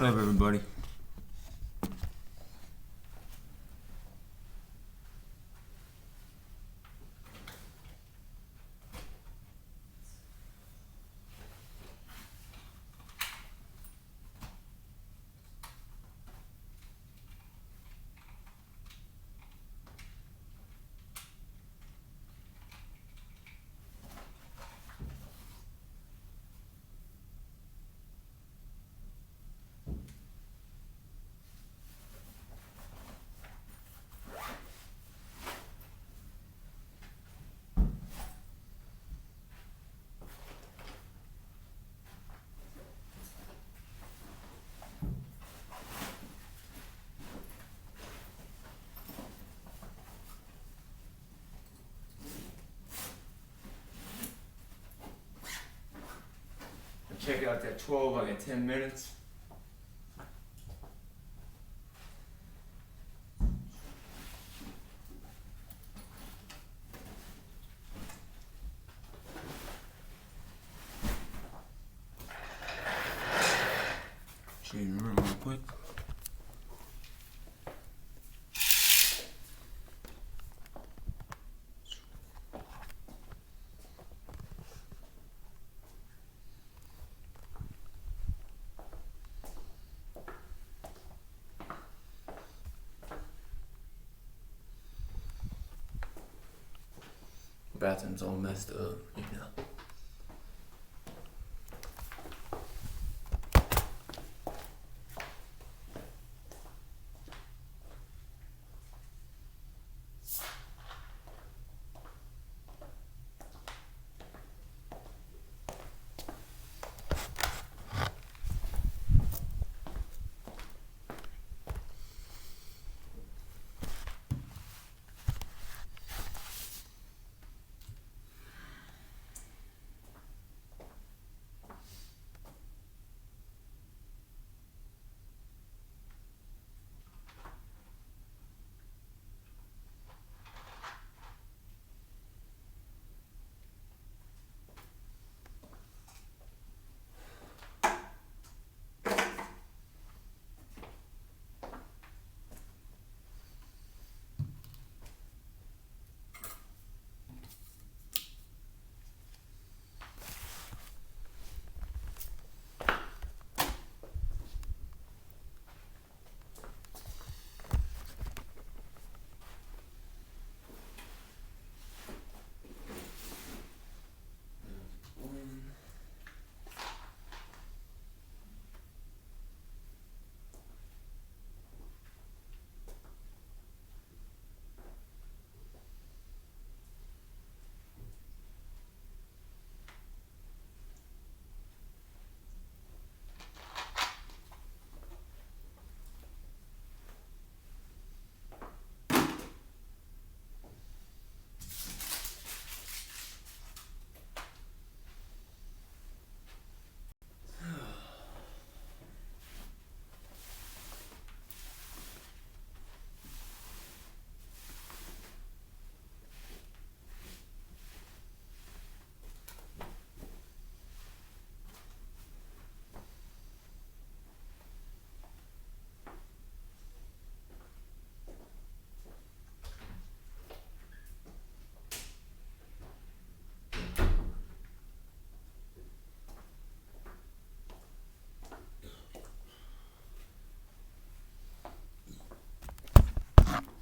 What up, everybody? Check out that 12, I got 10 minutes. Change the room real quick. Bathroom's all messed up, you know.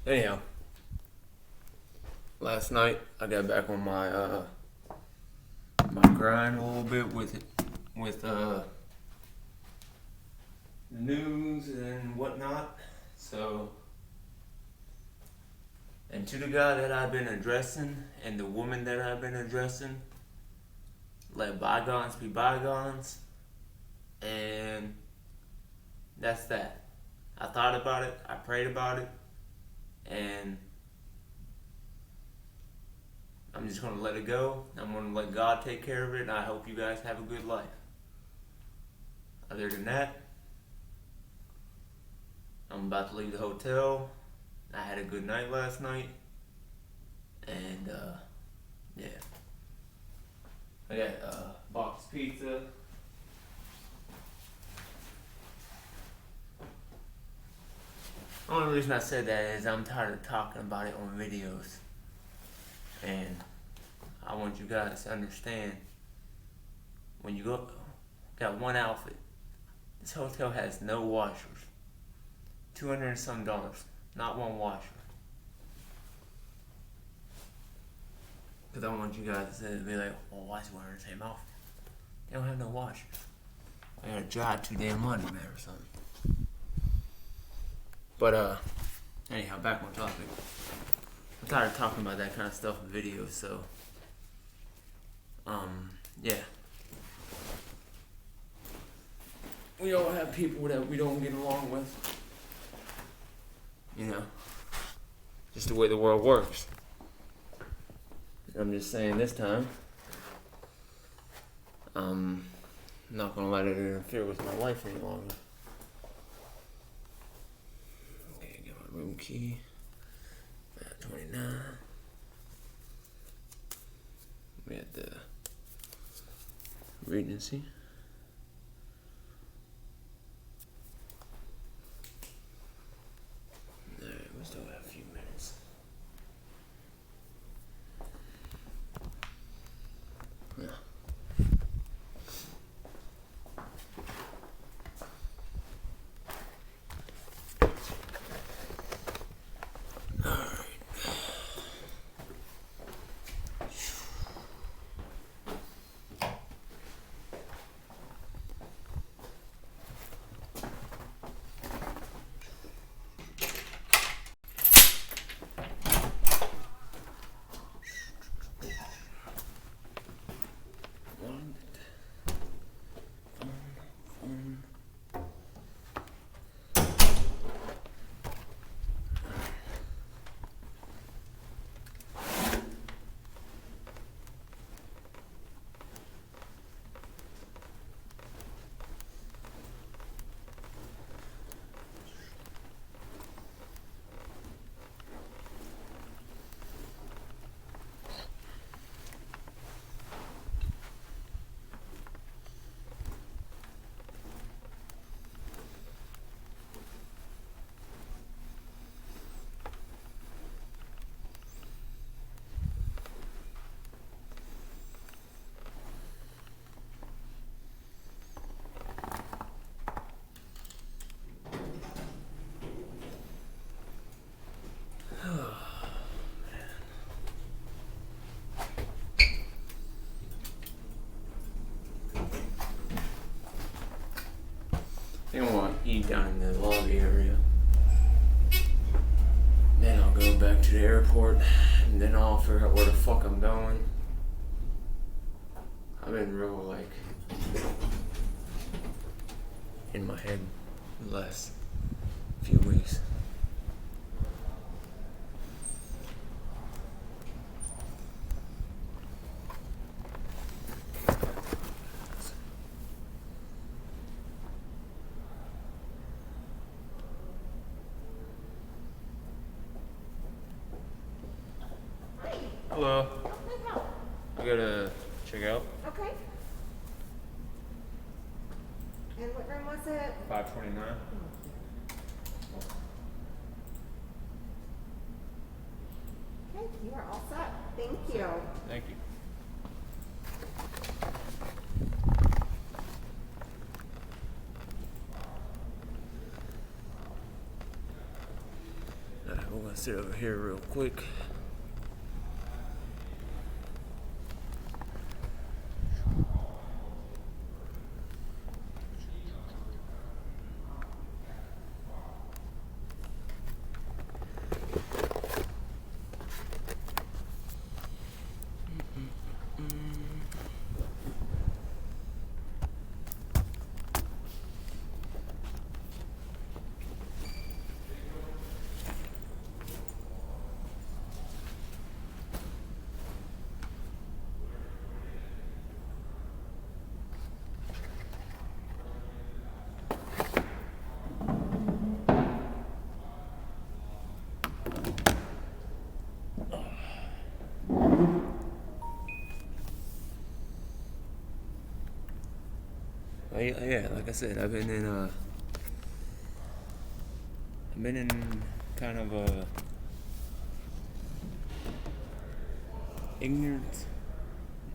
Anyhow, last night I got back on my grind a little bit with the news and whatnot. So, and to the guy that I've been addressing and the woman that I've been addressing, let bygones be bygones, and that's that. I thought about it, I prayed about it, and I'm just gonna let it go. I'm gonna let God take care of it, and I hope you guys have a good life. Other than that, I'm about to leave the hotel. I had a good night last night, and yeah, I got box pizza. The only reason I said that is I'm tired of talking about it on videos. And I want you guys to understand, when you got one outfit, this hotel has no washers. $200 and some, not one washer. Because I want you guys to be like, well, why is he wearing the same outfit? They don't have no washers. I gotta drive too damn money, man, or something. But, anyhow, back on topic. I'm tired of talking about that kind of stuff in videos, so, yeah. We all have people that we don't get along with. You know, just the way the world works. I'm just saying this time, I'm not gonna let it interfere with my life any longer. Okay, get my room key. 29. We had the Regency. Alright, we still have a few minutes. Yeah. I think I want to eat down in the lobby area. Then I'll go back to the airport, and then I'll figure out where the fuck I'm going. I've been real, like, in my head the last few weeks. Hello. I gotta check out. Okay. And what room was it? 529. Okay, you are all set. Thank you. Thank you. Alright, we're gonna sit over here real quick. Yeah, like I said, I've been been in kind of a ignorant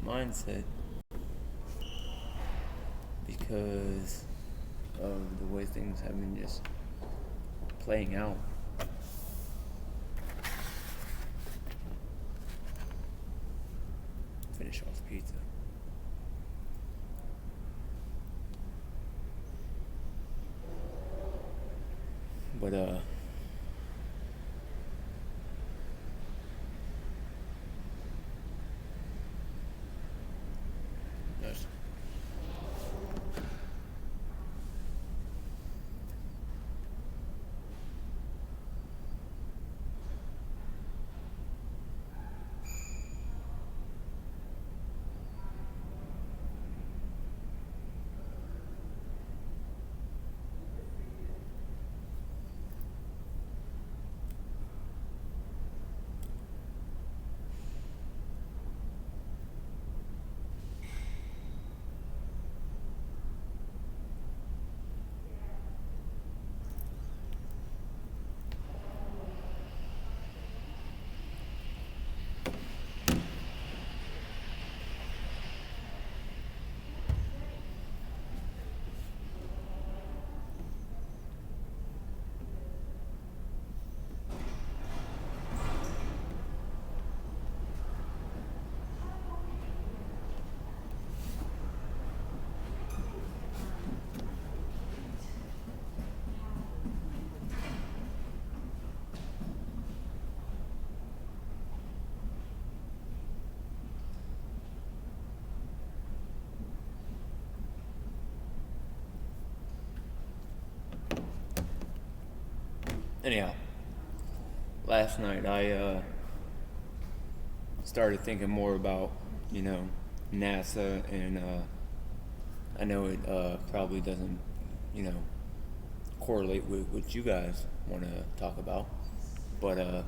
mindset because of the way things have been just playing out. Finish off the pizza. But yes. Anyhow, last night I started thinking more about, NASA, and I know it probably doesn't, you know, correlate with what you guys want to talk about, but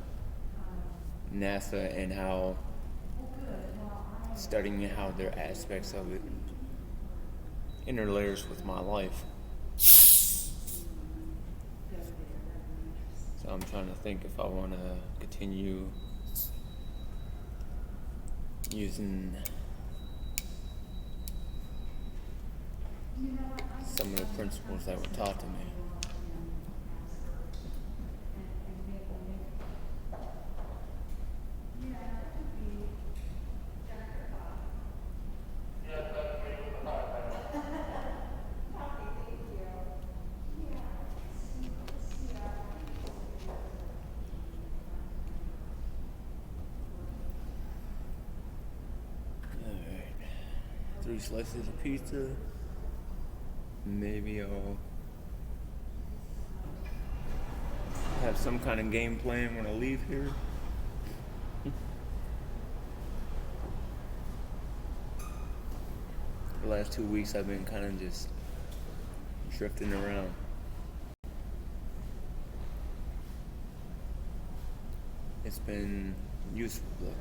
NASA and how studying how there are aspects of it interlayers with my life. So I'm trying to think if I want to continue using some of the principles that were taught to me. Alright. 3 slices of pizza. Maybe I'll have some kind of game plan when I leave here. The last 2 weeks I've been kind of just drifting around. It's been useful though.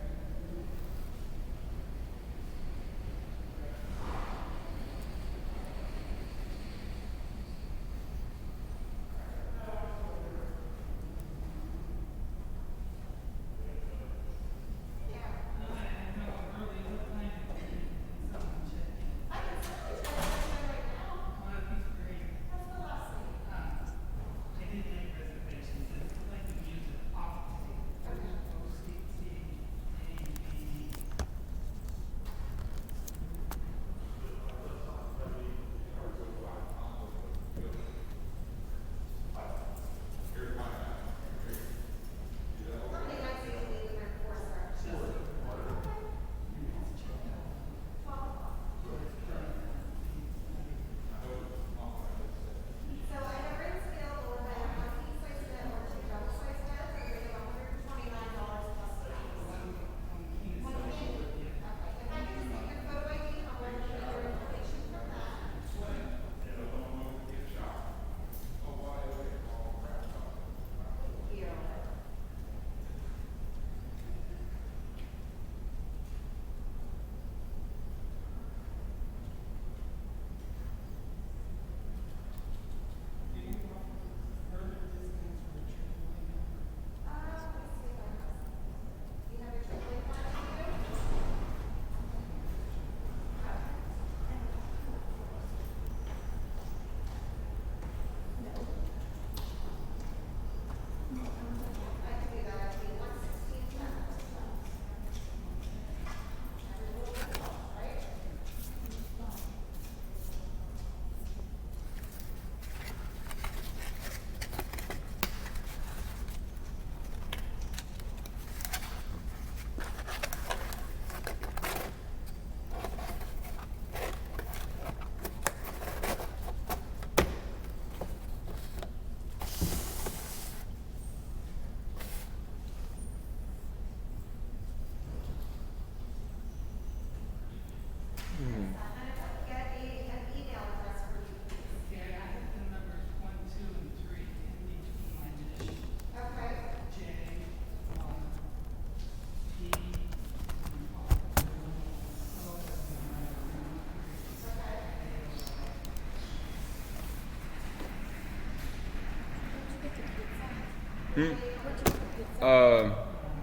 Hmm? Where'd you get the pizza?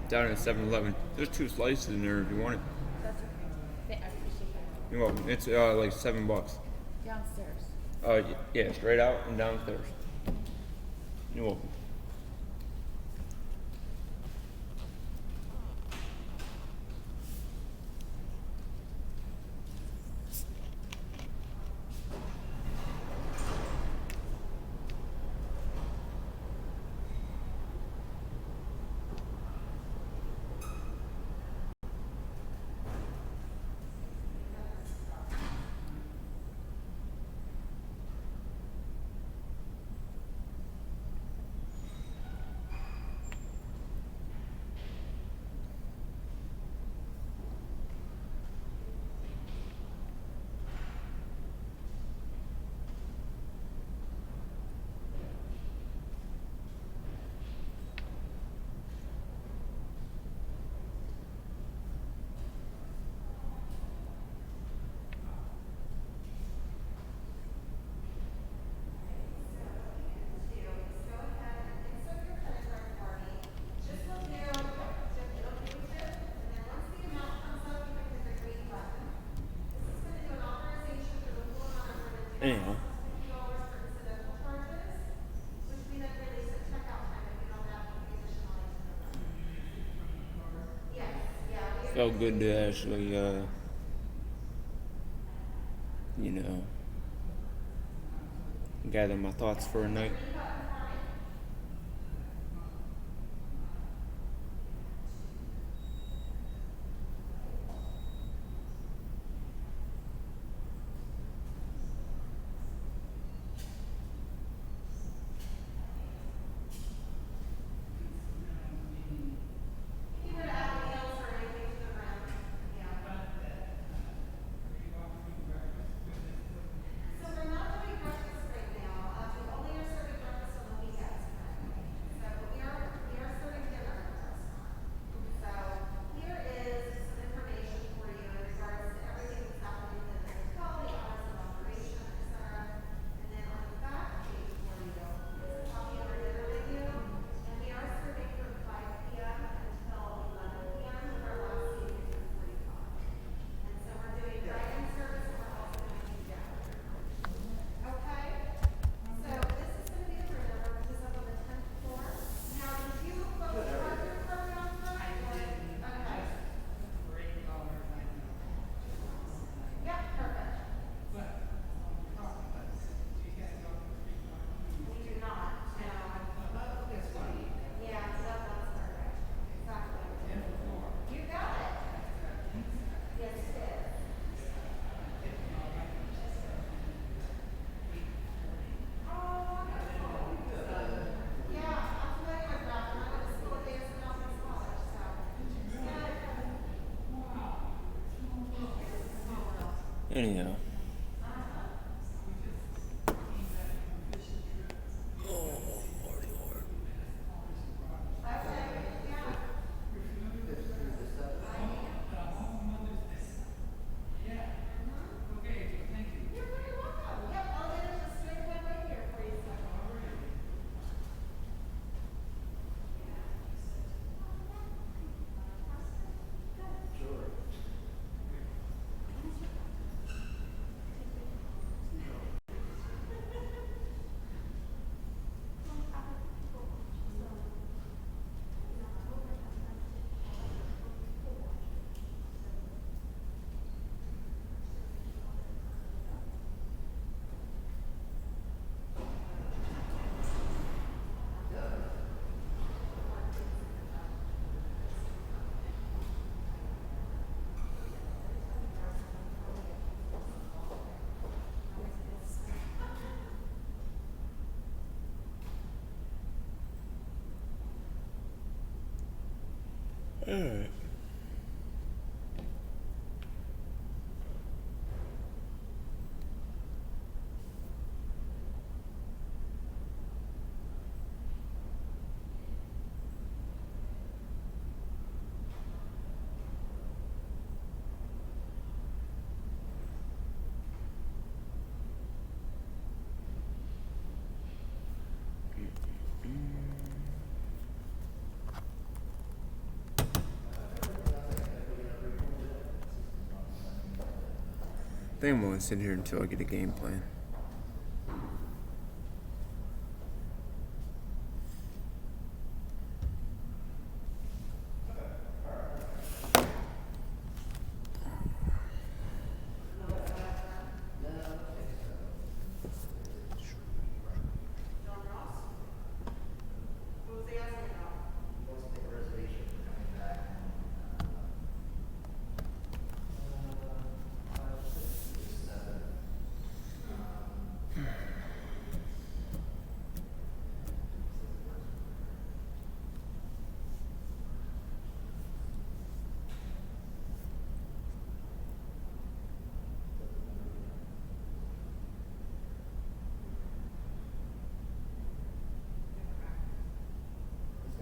Down at 7-Eleven. There's 2 slices in there if you want it. That's okay. I appreciate that. You're welcome. It's like $7. Downstairs. Yeah, straight out and downstairs. You're welcome. Anyhow. Felt good to actually, you know, gather my thoughts for a night. Anyhow. Alright. think I'm gonna sit here until I get a game plan. What was he asking about?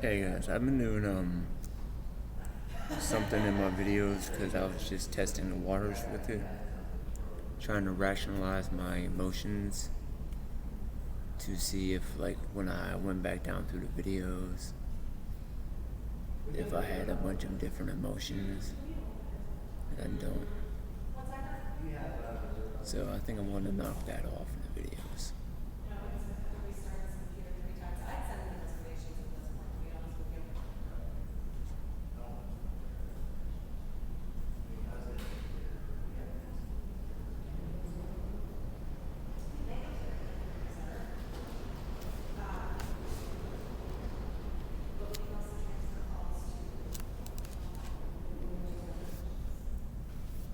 Hey guys, I've been doing something in my videos because I was just testing the waters with it, trying to rationalize my emotions to see if, like, when I went back down through the videos, if I had a bunch of different emotions that I don't. So I think I'm going to knock that off in the videos.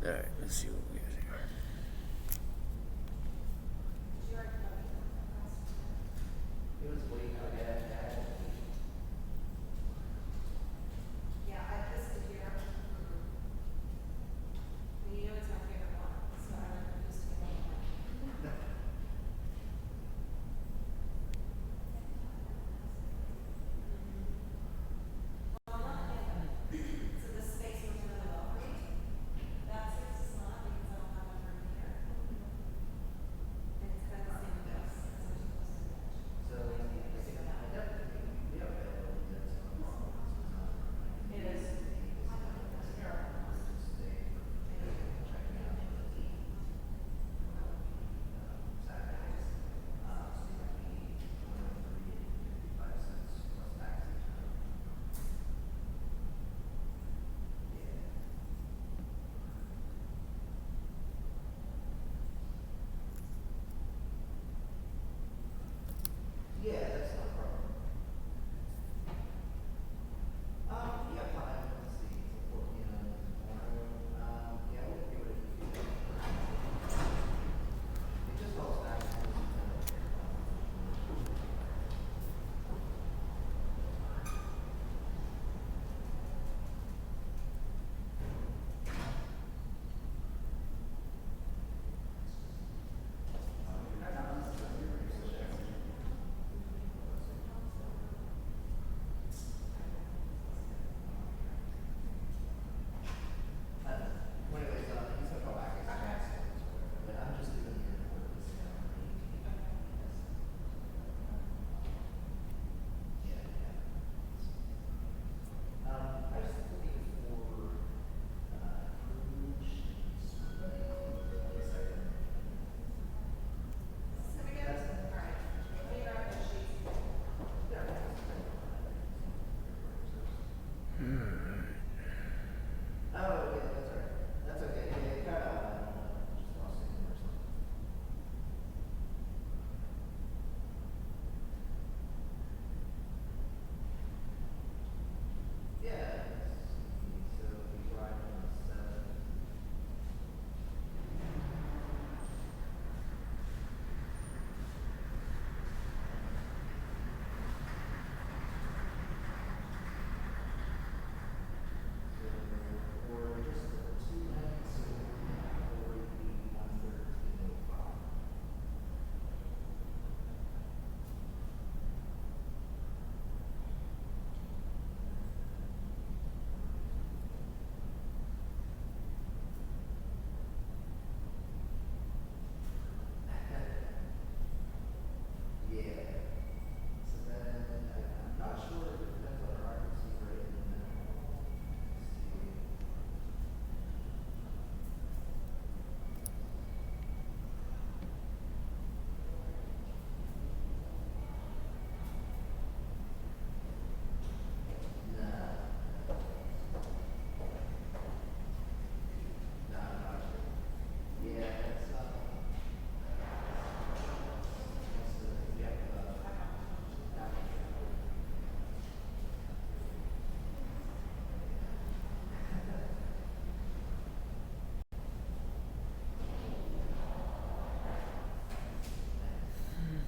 Alright, let's see what we got here. Yeah, I listed here. You know it's my favorite one, so I refuse to give up one. So the space was really well for you. That's it's not.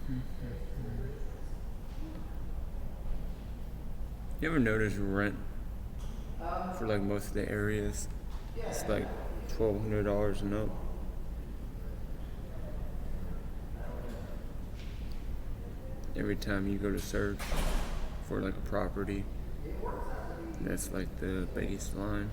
You ever notice rent for like most of the areas? It's like $1,200 and up. Every time you go to search for like a property, that's like the baseline.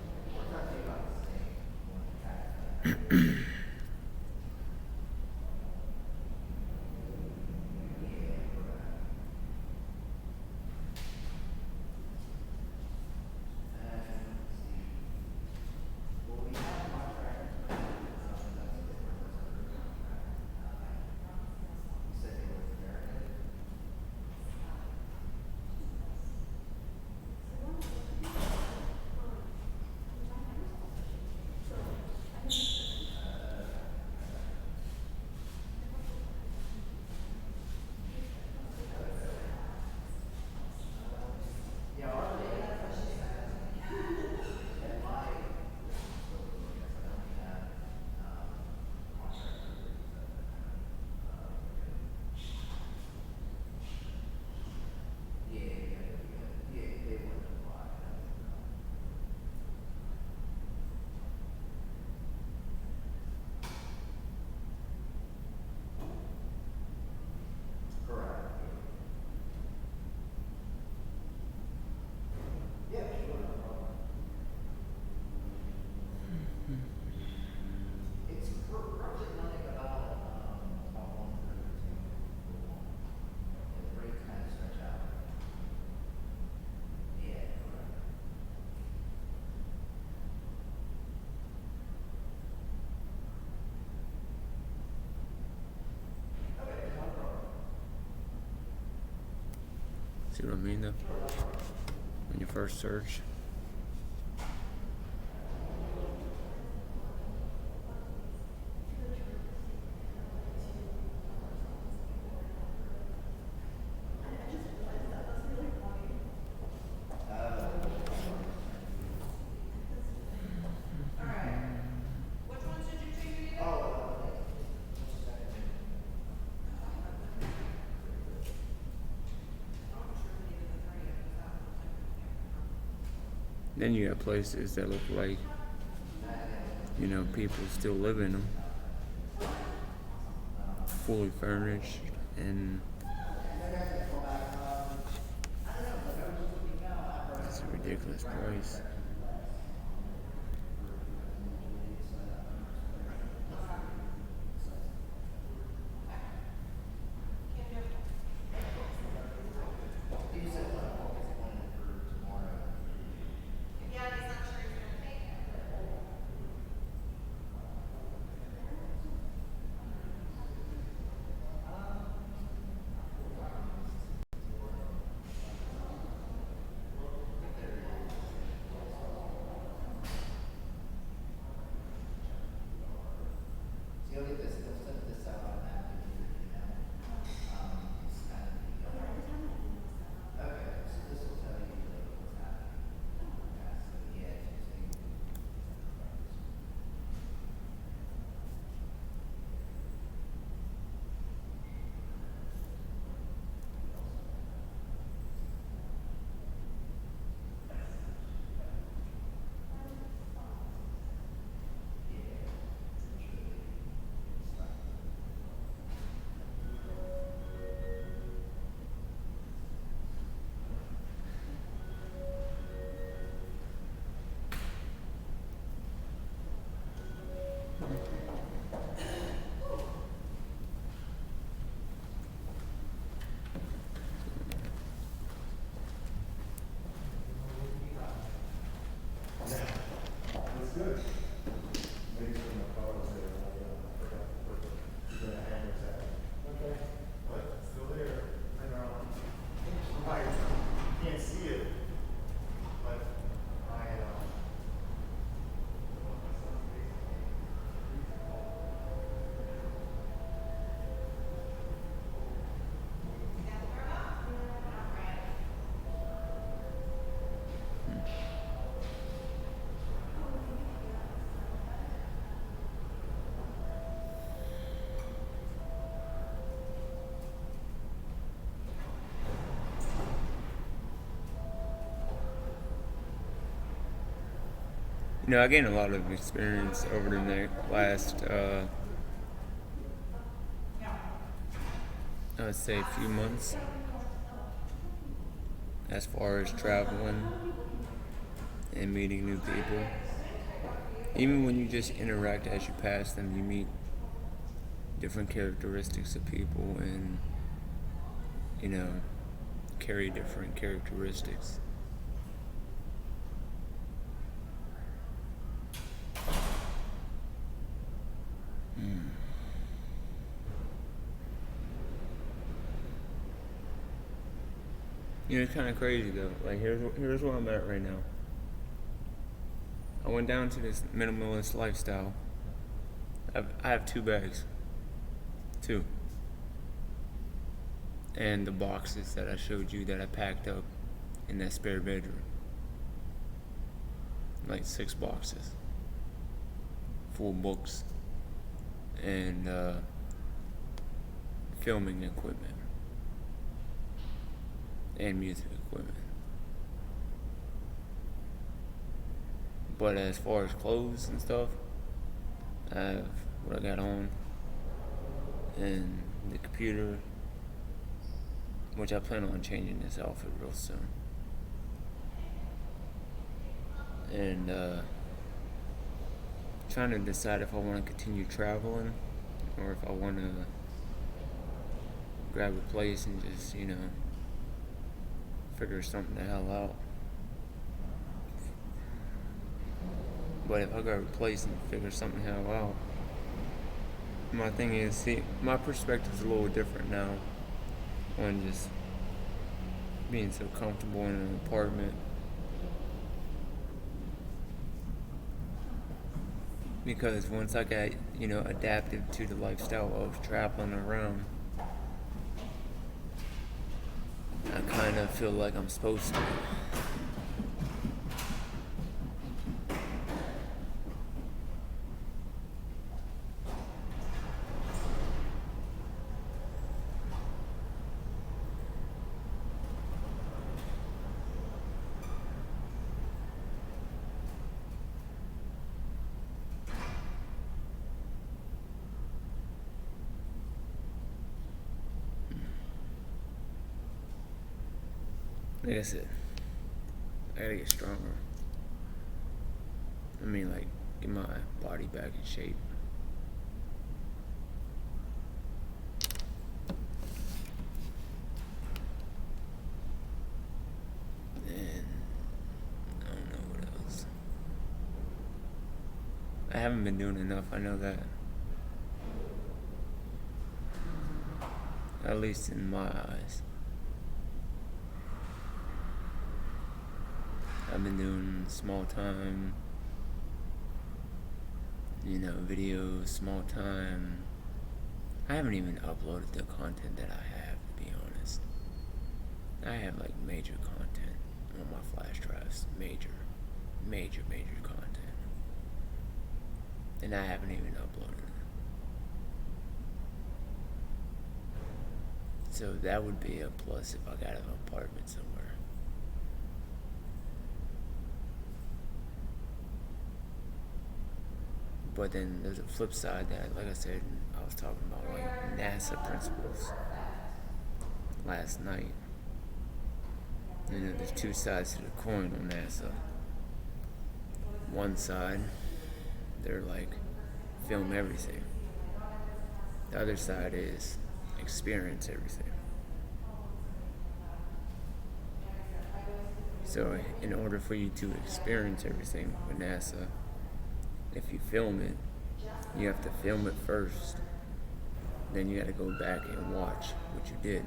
See what I mean though? When you first search. Which ones did you take again? Then you got places that look like, you know, people still live in them. Fully furnished and it's a ridiculous price. Yeah, he's not sure he's gonna take it. I gained a lot of experience over the last, I would say, few months as far as traveling and meeting new people. Even when you just interact as you pass them, you meet different characteristics of people and, carry different characteristics. It's kind of crazy though. Like here's where I'm at right now. I went down to this minimalist lifestyle. I have 2 bags, 2, and the boxes that I showed you that I packed up in that spare bedroom, like 6 boxes, full books, and filming equipment and music equipment. But as far as clothes and stuff, I have what I got on and the computer, which I plan on changing this outfit real soon. And trying to decide if I want to continue traveling or if I want to grab a place and just, figure something the hell out. But if I grab a place and figure something the hell out, my thing is, see, my perspective's a little different now on just being so comfortable in an apartment. Because once I got, adapted to the lifestyle of traveling around, I kind of feel like I'm supposed to. Like I said, I gotta get stronger. Get my body back in shape. And I don't know what else. I haven't been doing enough, I know that. At least in my eyes. I've been doing small time, videos, small time. I haven't even uploaded the content that I have, to be honest. I have major content on my flash drives. Major content. And I haven't even uploaded it. So that would be a plus if I got an apartment somewhere. But then there's a flip side that, like I said, I was talking about NASA principles last night. There's 2 sides to the coin on NASA. One side, they're film everything. The other side is experience everything. So in order for you to experience everything with NASA, if you film it, you have to film it first. Then you got to go back and watch what you did.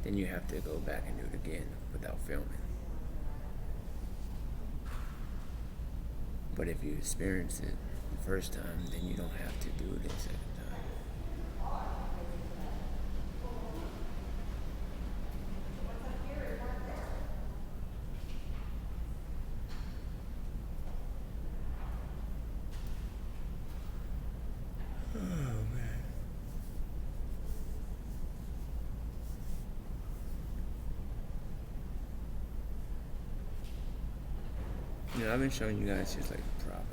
Then you have to go back and do it again without filming. But if you experience it the first time, then you don't have to do it a second time. I've been showing you guys just properties.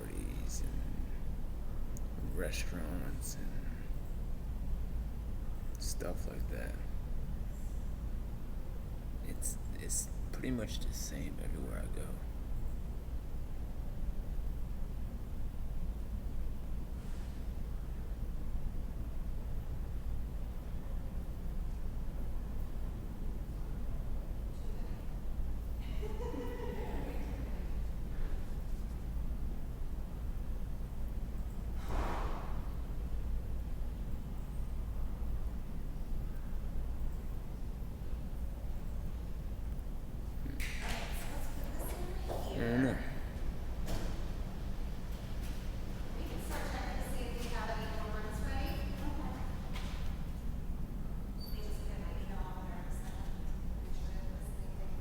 restaurants and stuff like that. It's pretty much the same everywhere I go. I don't know. We can start checking to see if we have any forms ready. Let me just get my email on there a second. Make sure I have this thing.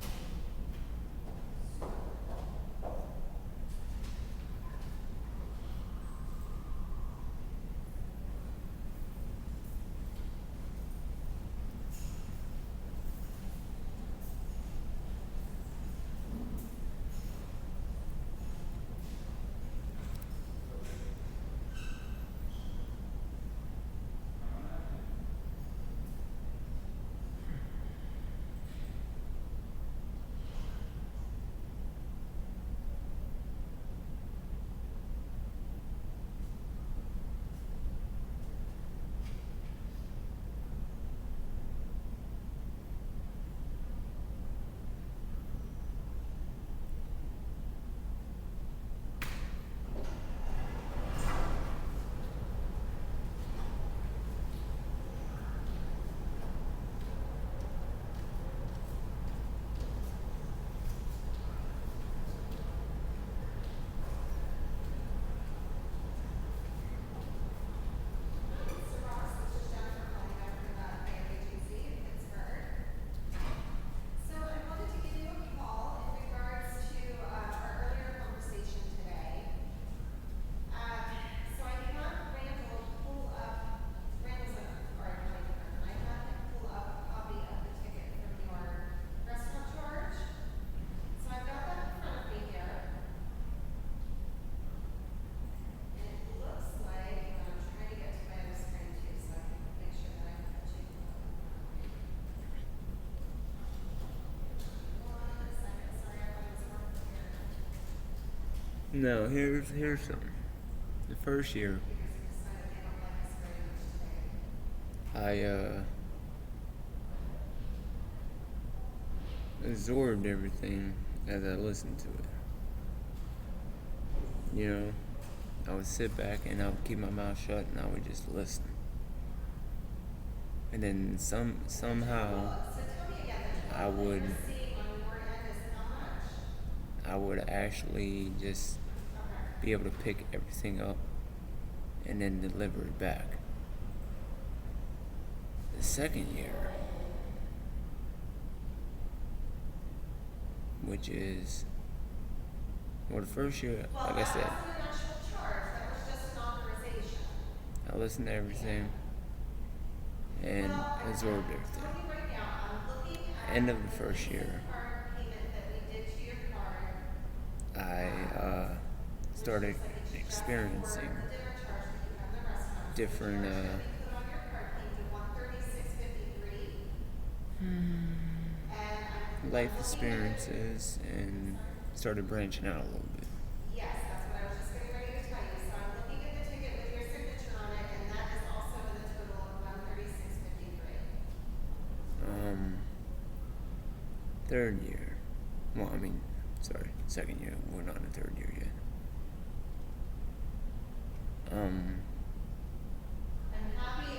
So I wanted to give you a call in regards to our earlier conversation today. So I had Randall pull up, Randall's our county department. I had him pull up a copy of the ticket from your restaurant charge. So I've got that in front of me here. And it looks like, I'm trying to get to my other screen too, so I can make sure that I have the two. One second, sorry, I thought it was more clear. No, here's something. The first year, Because I decided they don't like us very much today. I absorbed everything as I listened to it. You know, I would sit back and I would keep my mouth shut and I would just listen. And then somehow So tell me again, the I total that would you're seeing on your end is how much? I would actually just Okay. be able to pick everything up and then deliver it back. The second year, which is, well, the first year, Well, like I that said, wasn't an actual charge, that was just an authorization. I listened to everything and Well, absorbed I'm everything. telling you right now, I'm looking at End of the first year, card payment that we did to your card, I started experiencing the dinner charge that you have in the restaurant. different The charge that we put on your card came to $136.53. And I'm life looking at it. experiences and started branching out a little bit. Yes, that's what I was just getting ready to tell you. So I'm looking at the ticket with your signature on it, and that is also in the total of $136.53. Third year, well, I mean, sorry, second year. We're not in the third year yet. I'm happy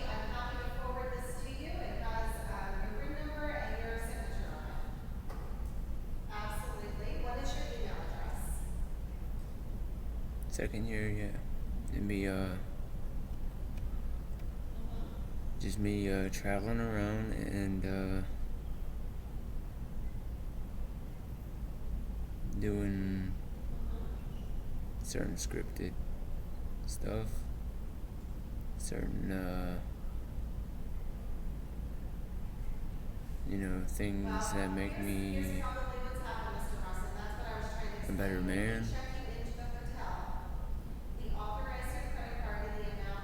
to forward this to you. It has your room number and your signature on it. Absolutely. What is your email address? Second year, yeah. It'd be just me traveling around and doing certain scripted stuff, certain things that make Here's me probably what's happened, Mr. Russ, and that's what I was trying to a better explain. man. We check you into the hotel. We authorize your credit card in the amount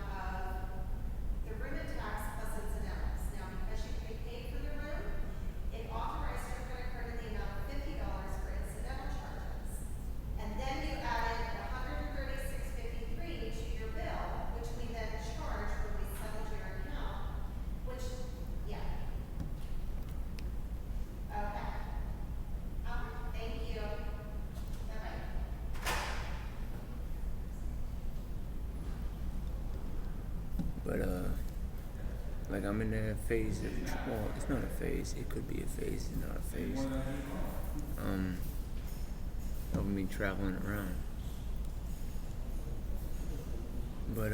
like I'm in a phase of well, it's not a phase. It could be a phase. It's not a phase. Of me traveling around. But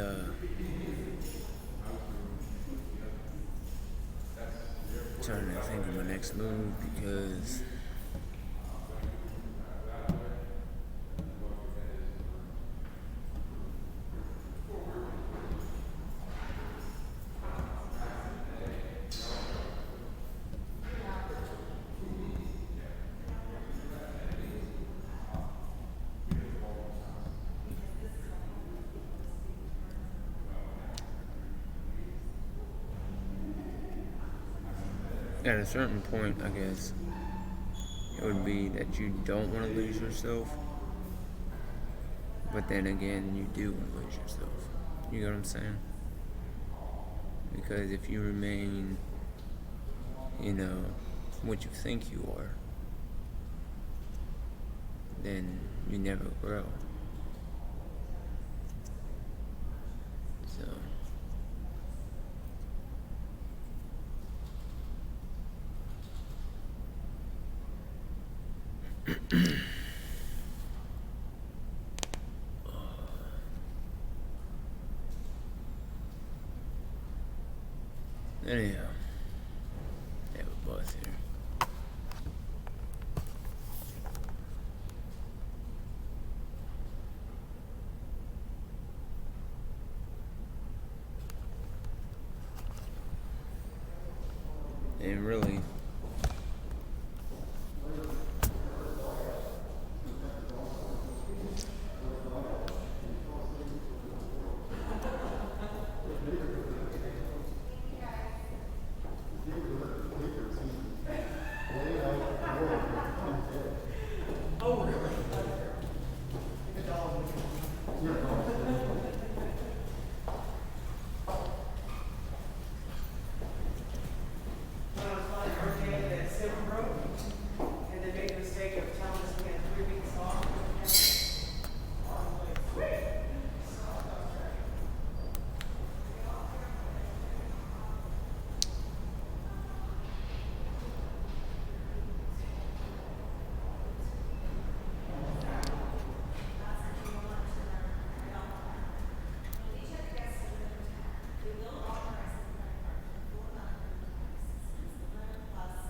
trying to think of my next move because at a certain point, I guess, it would be that you don't want to lose yourself, but then again, you do want to lose yourself. You know what I'm saying? Because if you remain, what you think you are, then you never grow. So. Anyhow, I have a bus here. And really,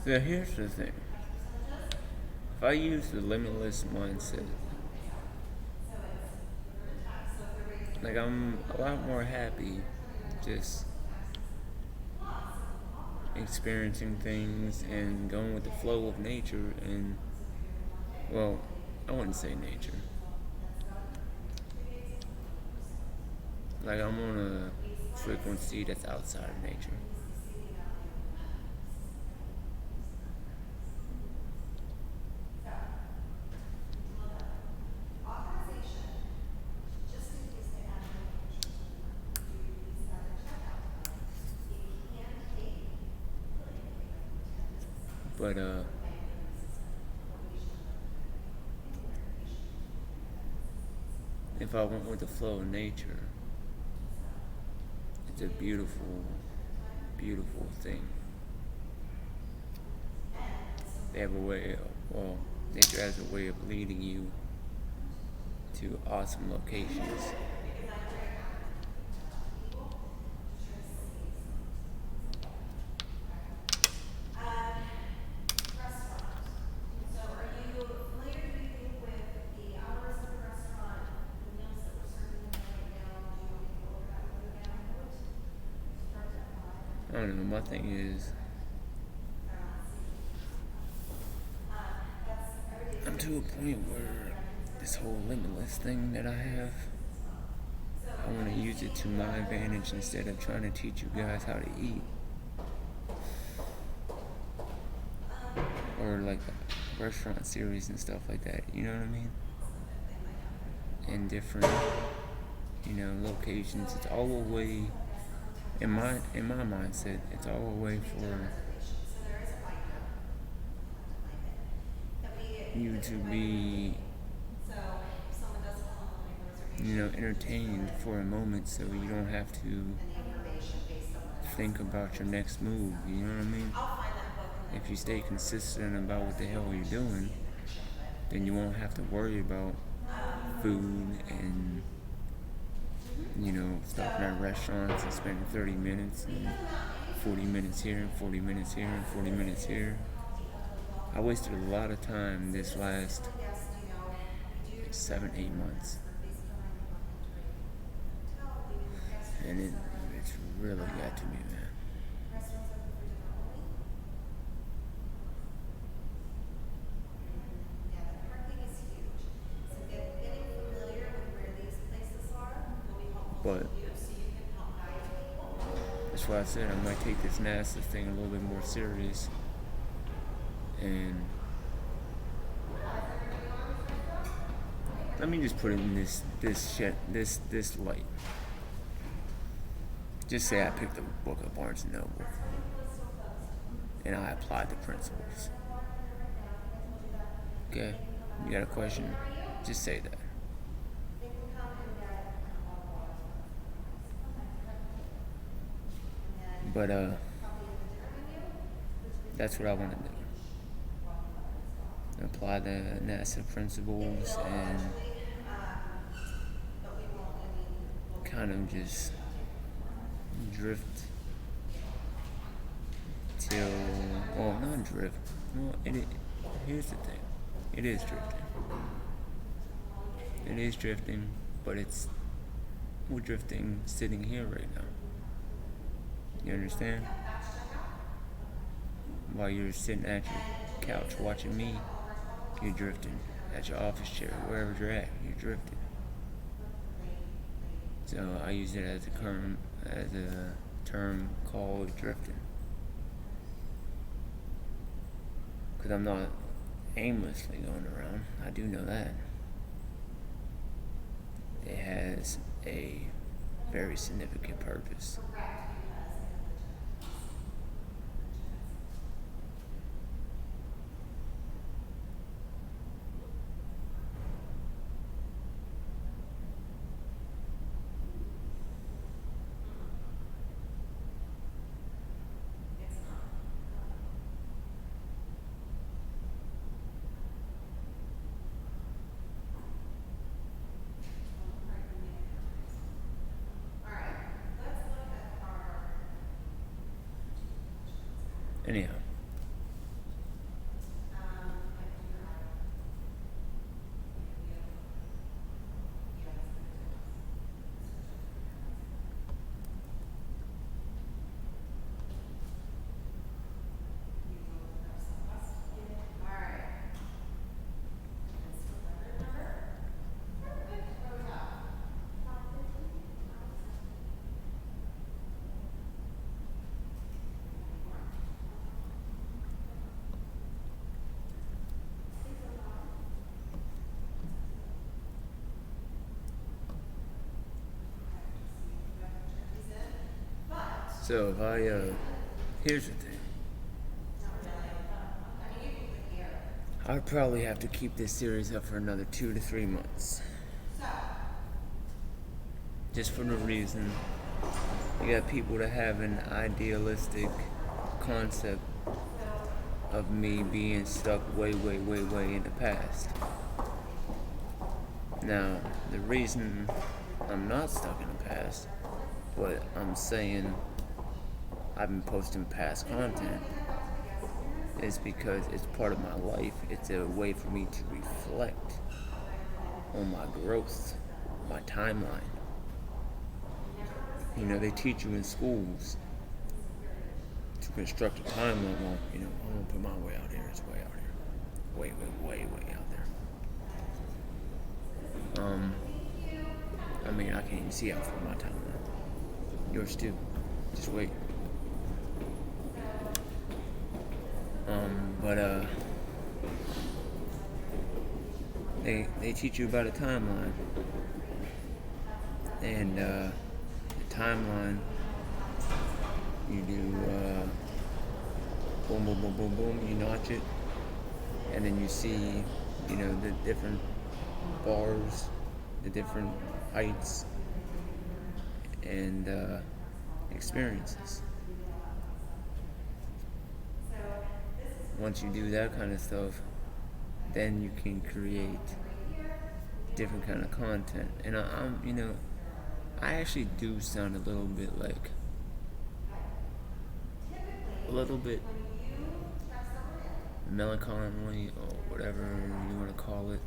so here's the thing. If I use the limitless mindset, like I'm a lot more happy just experiencing things and going with the flow of nature and, well, I wouldn't say nature. Like I'm on a frequency that's outside of nature. But if I went with the flow of nature, it's a beautiful, beautiful thing. They have a way, well, nature has a way of leading you to awesome locations. I don't know, my thing is, I'm to a point where this whole limitless thing that I have, I want to use it to my advantage instead of trying to teach you guys how to eat. Or like restaurant series and stuff like that, you know what I mean? In different, locations. It's all a way, in my mindset, it's all a way for you to be, entertained for a moment, so you don't have to think about your next move. You know what I mean? I'll find that book and then If you stay consistent about what the hell you're doing, then you won't have to worry about food and, stopping at restaurants and spending 30 minutes and 40 minutes here and 40 minutes here and 40 minutes here. I wasted a lot of time this last 7-8 months, and it's really got to me, man. yeah, the parking is huge. So getting familiar with where these places are will be helpful But to you so you can help guide people. that's why I said I might take this NASA thing a little bit more serious, and let me just put it in this light. Just say I picked a book at Barnes and Noble and I applied the principles. Okay? You got a question? Just say that. They can come and get water. And then But copy of the dinner menu. that's what I want to do. Apply the NASA principles and But we won't, we'll kind of just drift till, well, not drift. Well, here's the thing. It is drifting. It is drifting, but we're drifting sitting here right now. You understand? While you're sitting at your couch watching me, you're drifting. At your office chair, wherever you're at, you're drifting. So I use it as a term called drifting. Because I'm not aimlessly going around. I do know that. It has a very significant purpose. Anyhow. So if here's the thing. I'd probably have to keep this series up for another 2 to 3 months. Just for the reason, you got people that have an idealistic concept of me being stuck way in the past. Now, the reason I'm not stuck in the past, but I'm saying I've been posting past content, is because it's part of my life. It's a way for me to reflect on my growth, my timeline. They teach you in schools to construct a timeline. Well, I'm gonna put my way out here. It's way out here. Way out there. I can't even see how far my timeline. Yours too. Just wait. They teach you about a timeline, and the timeline, you do boom, you notch it, and then you see, the different bars, the different heights, and experiences. once you do that kind of stuff, then you can create different kind of content. And I actually do sound a little bit like a little bit melancholy or whatever you want to call it.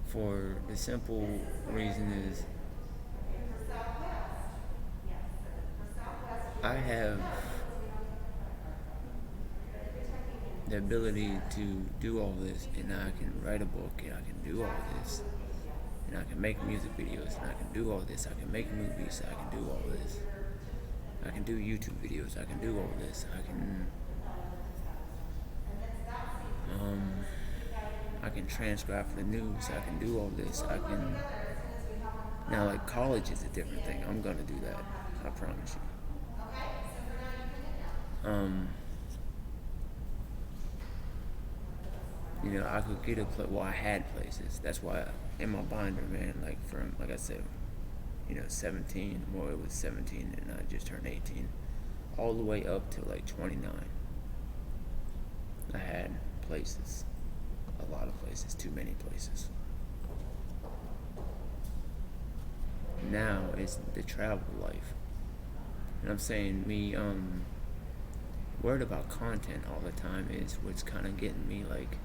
For the simple reason is I have the ability to do all this, and I can write a book, and I can do all this, and I can make music videos, and I can do all this, I can make movies, I can do all this, I can do YouTube videos, I can do all this, I can transcribe for the news, I can do all this, now like college is a different thing, I'm gonna do that, I promise you. I could get a place. Well, I had places. That's why in my binder, man. Like I said, 17. Well, it was 17, and I just turned 18. All the way up to like 29. I had places, a lot of places, too many places. Now it's the travel life, and I'm saying me worried about content all the time is what's kind of getting me like.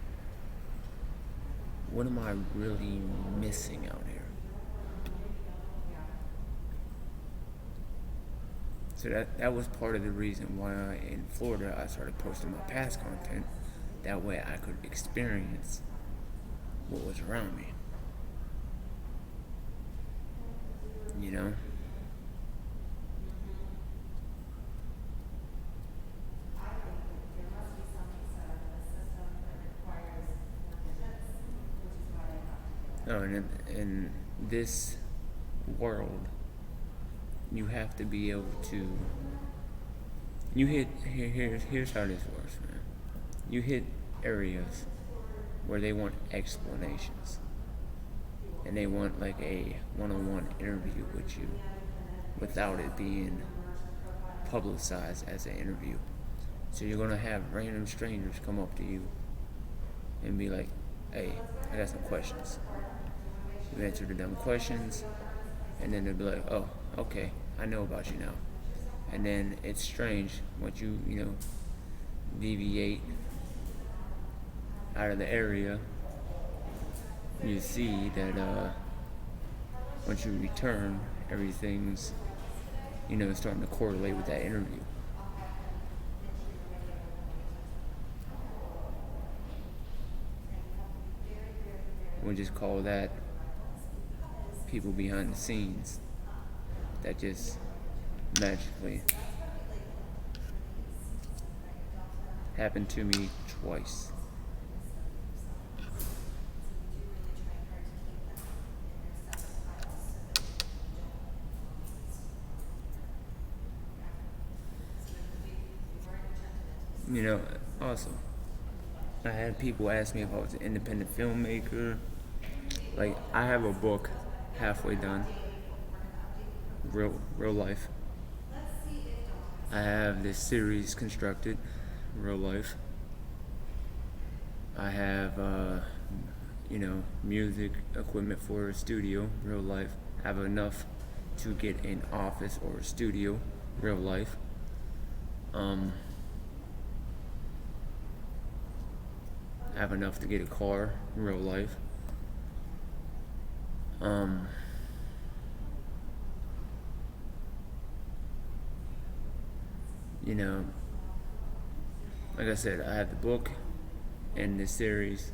What am I really missing out here? So that was part of the reason why in Florida I started posting my past content. That way I could experience what was around me. Oh, and in this world, you have to be able to. Here's how this works, man. You hit areas where they want explanations, and they want like a one-on-one interview with you, without it being publicized as an interview. So you're gonna have random strangers come up to you and be like, "Hey, I got some questions." You answer the dumb questions, and then they'll be like, "Oh, okay, I know about you now." And then it's strange once you deviate out of the area, you see that once you return, everything's starting to correlate with that interview. We'll just call that people behind the scenes that just magically happened to me twice. Also, I had people ask me if I was an independent filmmaker. Like, I have a book halfway done, real life. I have this series constructed, real life. I have, music equipment for a studio, real life. I have enough to get an office or a studio, real life. I have enough to get a car, real life. Like I said, I have the book and the series,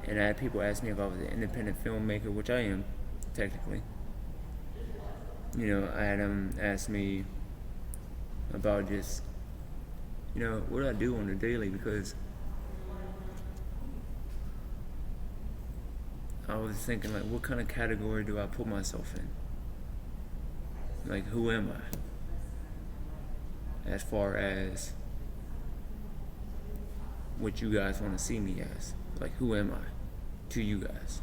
and I had people ask me if I was an independent filmmaker, which I am, technically. I had them ask me about just, what do I do on the daily, because I was thinking, like, what kind of category do I put myself in? Like, who am I? As far as what you guys want to see me as. Like, who am I to you guys?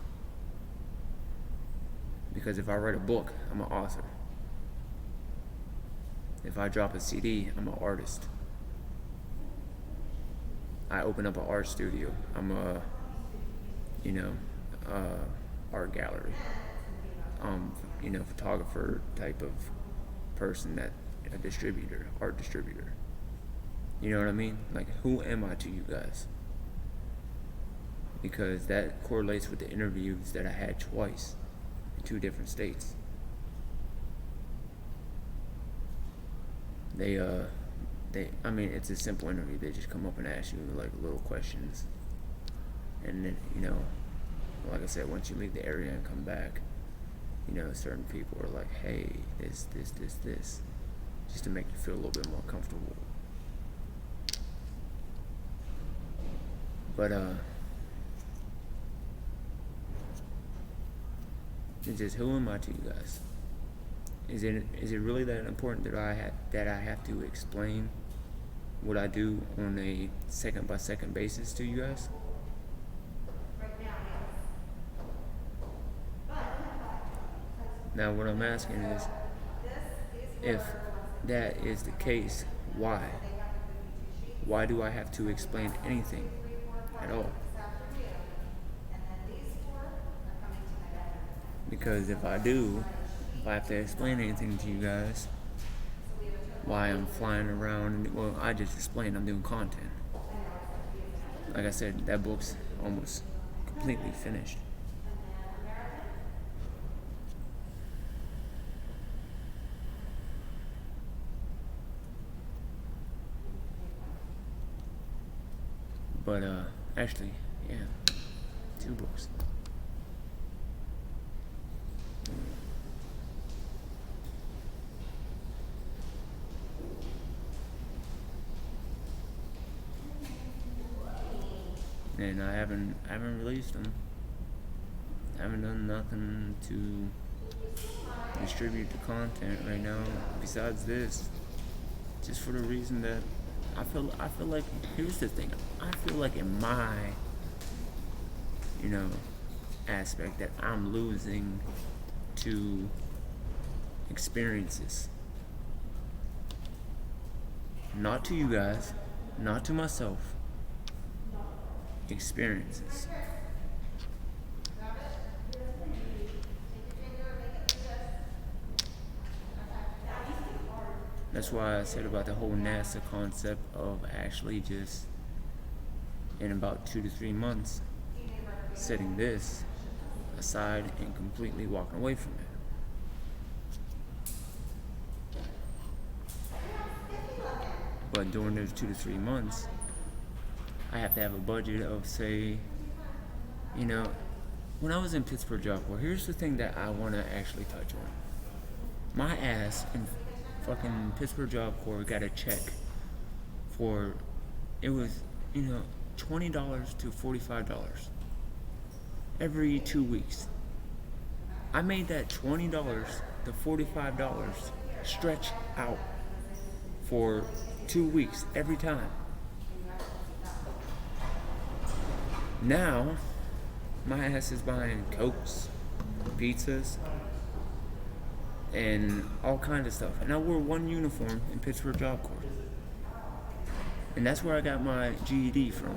Because if I write a book, I'm an author. If I drop a CD, I'm an artist. I open up an art studio. I'm a, you know, art gallery, photographer type of person, that a distributor, art distributor. You know what I mean? Like, who am I to you guys? Because that correlates with the interviews that I had twice in 2 different states. It's a simple interview. They just come up and ask you like little questions, and then like I said, once you leave the area and come back, certain people are like, hey, this, just to make you feel a little bit more comfortable. But it's just, who am I to you guys? Is it really that important that I have to explain what I do on a second by second basis to you guys? Right now, yes. Now, what I'm asking is, if that is the case, why? Why do I have to explain anything at all? Because if I have to explain anything to you guys, why I'm flying around, well, I just explained I'm doing content. Like I said, that book's almost completely finished. But actually, yeah, 2 books. And I haven't released them. I haven't done nothing to distribute the content right now besides this. Just for the reason that I feel like, here's the thing. I feel like in my aspect that I'm losing to experiences. Not to you guys, not to myself. Experiences. That's why I said about the whole NASA concept of actually just in about 2 to 3 months setting this aside and completely walking away from it. But during those 2 to 3 months, I have to have a budget of, say, when I was in Pittsburgh Job Corps, here's the thing that I want to actually touch on. My ass in fucking Pittsburgh Job Corps got a check for, it was, $20 to $45 every 2 weeks. I made that $20 to $45 stretch out for 2 weeks every time. Now, my ass is buying Cokes, pizzas, and all kinds of stuff. And I wore one uniform in Pittsburgh Job Corps. And that's where I got my GED from.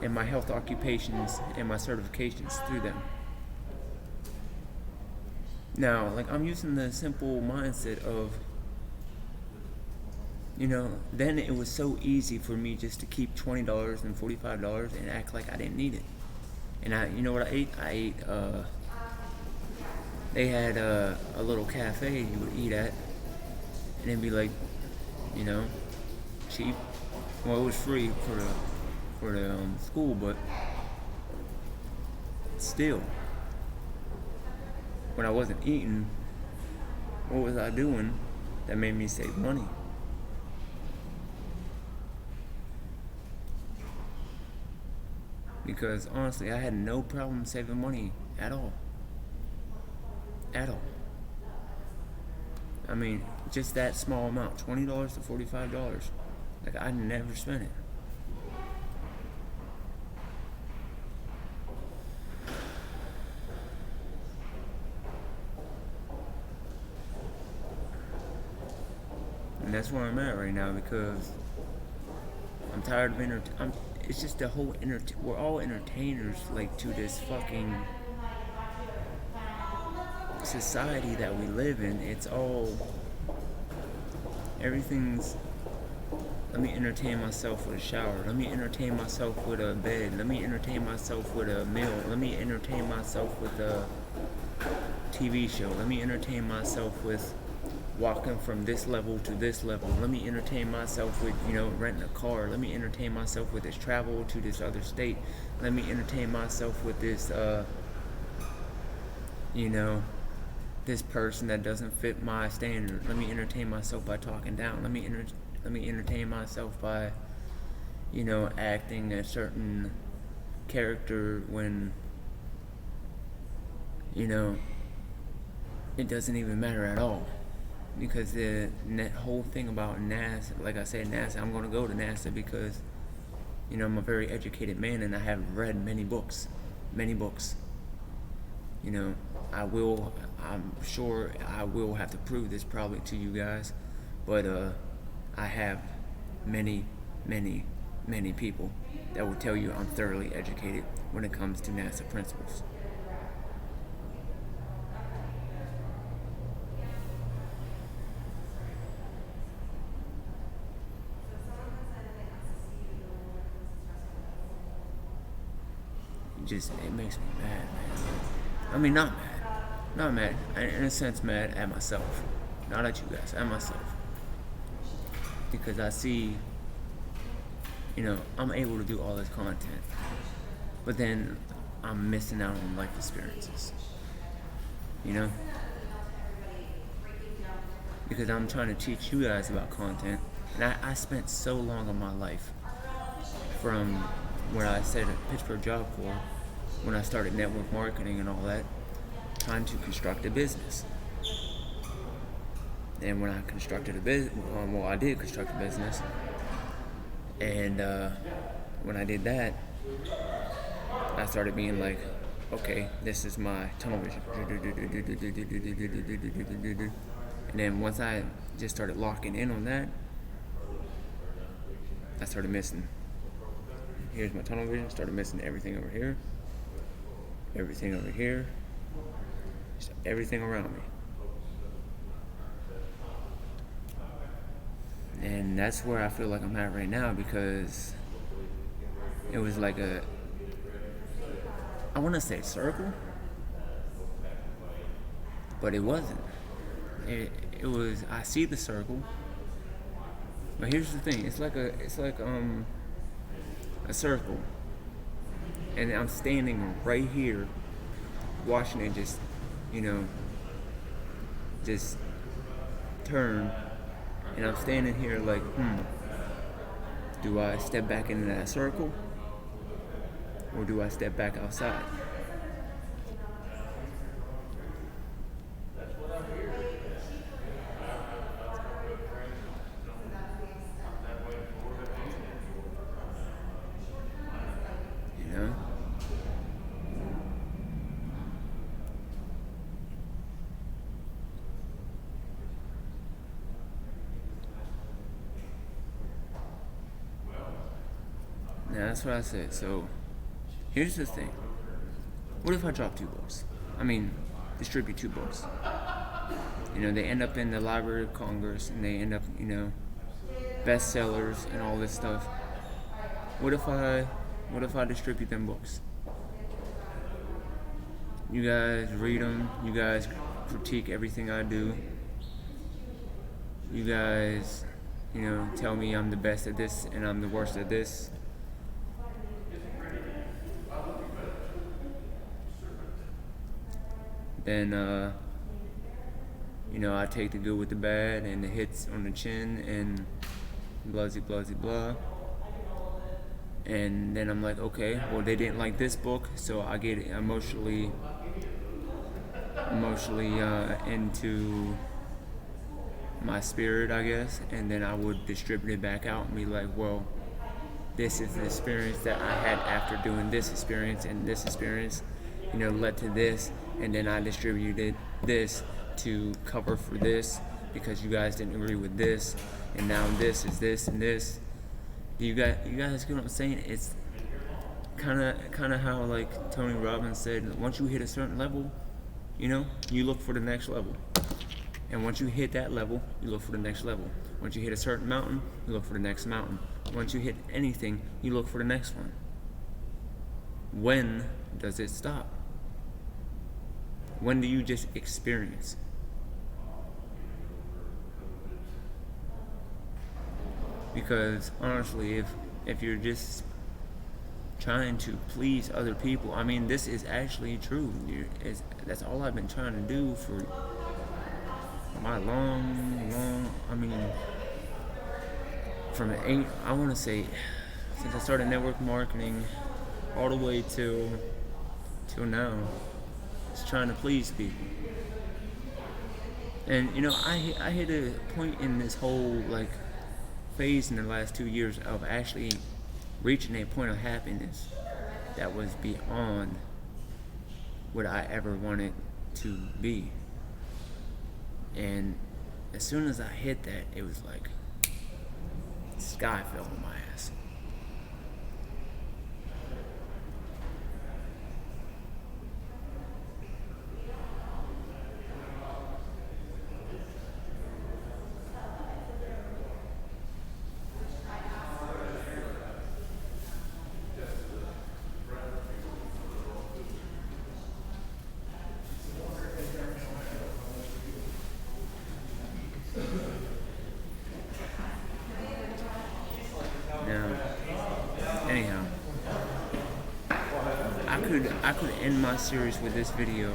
And my health occupations and my certifications through them. Now, like, I'm using the simple mindset of, then it was so easy for me just to keep $20 and $45 and act like I didn't need it. And you know what I ate? I ate, they had a little cafe you would eat at, and it'd be like, cheap. Well, it was free for the school, but still, when I wasn't eating, what was I doing that made me save money? Because honestly, I had no problem saving money at all. At all. I mean, just that small amount, $20 to $45. Like, I never spent it. And that's where I'm at right now, because I'm I'm tired of it's just the whole we're all entertainers, like, to this fucking society that we live in. It's all, everything's, let me entertain myself with a shower. Let me entertain myself with a bed. Let me entertain myself with a meal. Let me entertain myself with a TV show. Let me entertain myself with walking from this level to this level. Let me entertain myself with, renting a car. Let me entertain myself with this travel to this other state. Let me entertain myself with this, this person that doesn't fit my standard. Let me entertain myself by talking down. Let me entertain myself by, acting a certain character when, it doesn't even matter at all. Because the whole thing about NASA, like I said, NASA, I'm going to go to NASA because, I'm a very educated man and I have read many books. I'm sure I will have to prove this probably to you guys, but I have many people that will tell you I'm thoroughly educated when it comes to NASA principles. It makes me mad, man. I mean, not mad, in a sense mad at myself, not at you guys, at myself, because I see, I'm able to do all this content, but then I'm missing out on life experiences, because I'm trying to teach you guys about content, and I spent so long of my life from when I said at Pittsburgh Job Corps, when I started network marketing and all that, trying to construct a business. And when I constructed a business, I did construct a business. And when I did that, I started being like, okay, this is my tunnel vision. And then once I just started locking in on that, I started missing. Here's my tunnel vision, started missing everything over here. Everything over here, just everything around me. And that's where I feel like I'm at right now, because it was like I want to say circle, but it wasn't. It was, I see the circle, but here's the thing, it's like a circle. And I'm standing right here, watching it just turn. And I'm standing here like, do I step back into that circle? Or do I step back outside? Yeah, that's what I said. So, here's the thing. What if I drop 2 books? Distribute 2 books. They end up in the Library of Congress, and they end up, bestsellers and all this stuff. What if I distribute them books? You guys read them. You guys critique everything I do. You guys, tell me I'm the best at this and I'm the worst at this. Then, I take the good with the bad and the hits on the chin and blah, blah, blah. And then I'm like, okay, well, they didn't like this book, so I get emotionally into my spirit, I guess. And then I would distribute it back out and be like, well, this is the experience that I had after doing this experience, and this experience, led to this, and then I distributed this to cover for this because you guys didn't agree with this, and now this is this and this. You guys get what I'm saying? It's kind of how like Tony Robbins said. Once you hit a certain level, you look for the next level. And once you hit that level, you look for the next level. Once you hit a certain mountain, you look for the next mountain. Once you hit anything, you look for the next one. When does it stop? When do you just experience? Because honestly, if you're just trying to please other people, I mean, this is actually true. That's all I've been trying to do for my I mean, I want to say, since I started network marketing, all the way till now, just trying to please people. And I hit a point in this whole like phase in the last 2 years of actually reaching a point of happiness that was beyond what I ever wanted to be. And as soon as I hit that, it was like sky fell on my ass. Now, anyhow, I could end my series with this video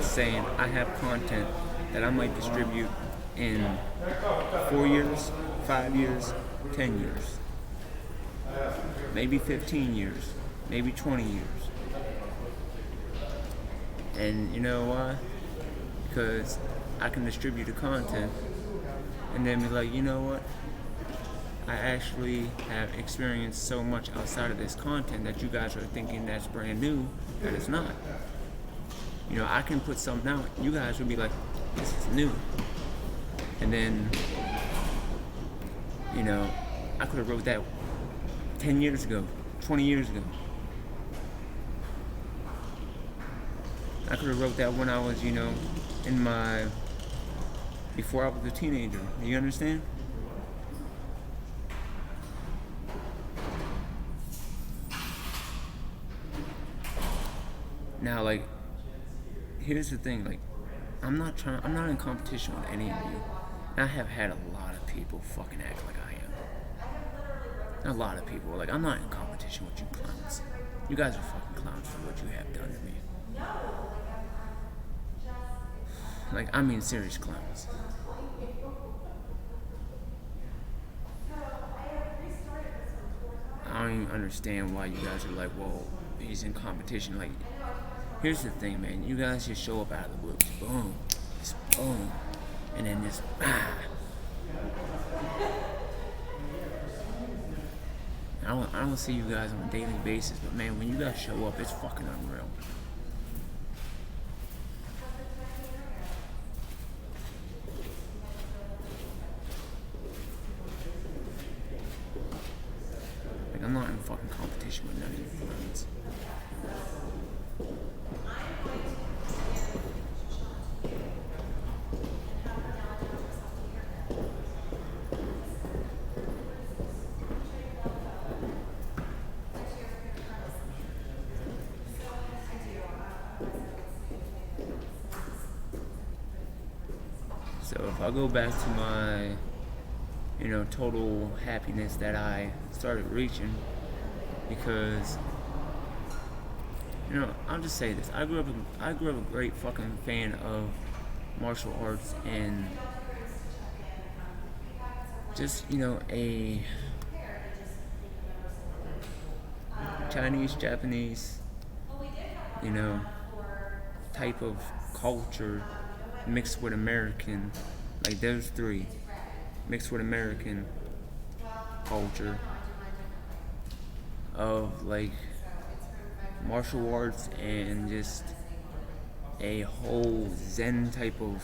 saying I have content that I might distribute in 4 years, 5 years, 10 years, maybe 15 years, maybe 20 years. And you know why? Because I can distribute the content and then be like, you know what? I actually have experienced so much outside of this content that you guys are thinking that's brand new, that it's not. I can put something out, you guys will be like, this is new. And then, I could have wrote that 10 years ago, 20 years ago. I could have wrote that when I was, before I was a teenager. You understand? Now, like, here's the thing, like, I'm not in competition with any of you. I have had a lot of people fucking act like I am. A lot of people, like, I'm not in competition with you clowns. You guys are fucking clowns for what you have done to me. Like, I mean serious clowns. I don't even understand why you guys are like, well, he's in competition. Like, here's the thing, man. You guys just show up out of the blue. Boom. Just boom. And then just, I don't see you guys on a daily basis, but man, when you guys show up, it's fucking unreal. Like, I'm not in fucking competition with none of you friends. So if I go back to my, total happiness that I started reaching, because, I'll just say this: I grew up a great fucking fan of martial arts and just a Chinese, Japanese, type of culture mixed with American, like those three, mixed with American culture of like martial arts and just a whole Zen type of,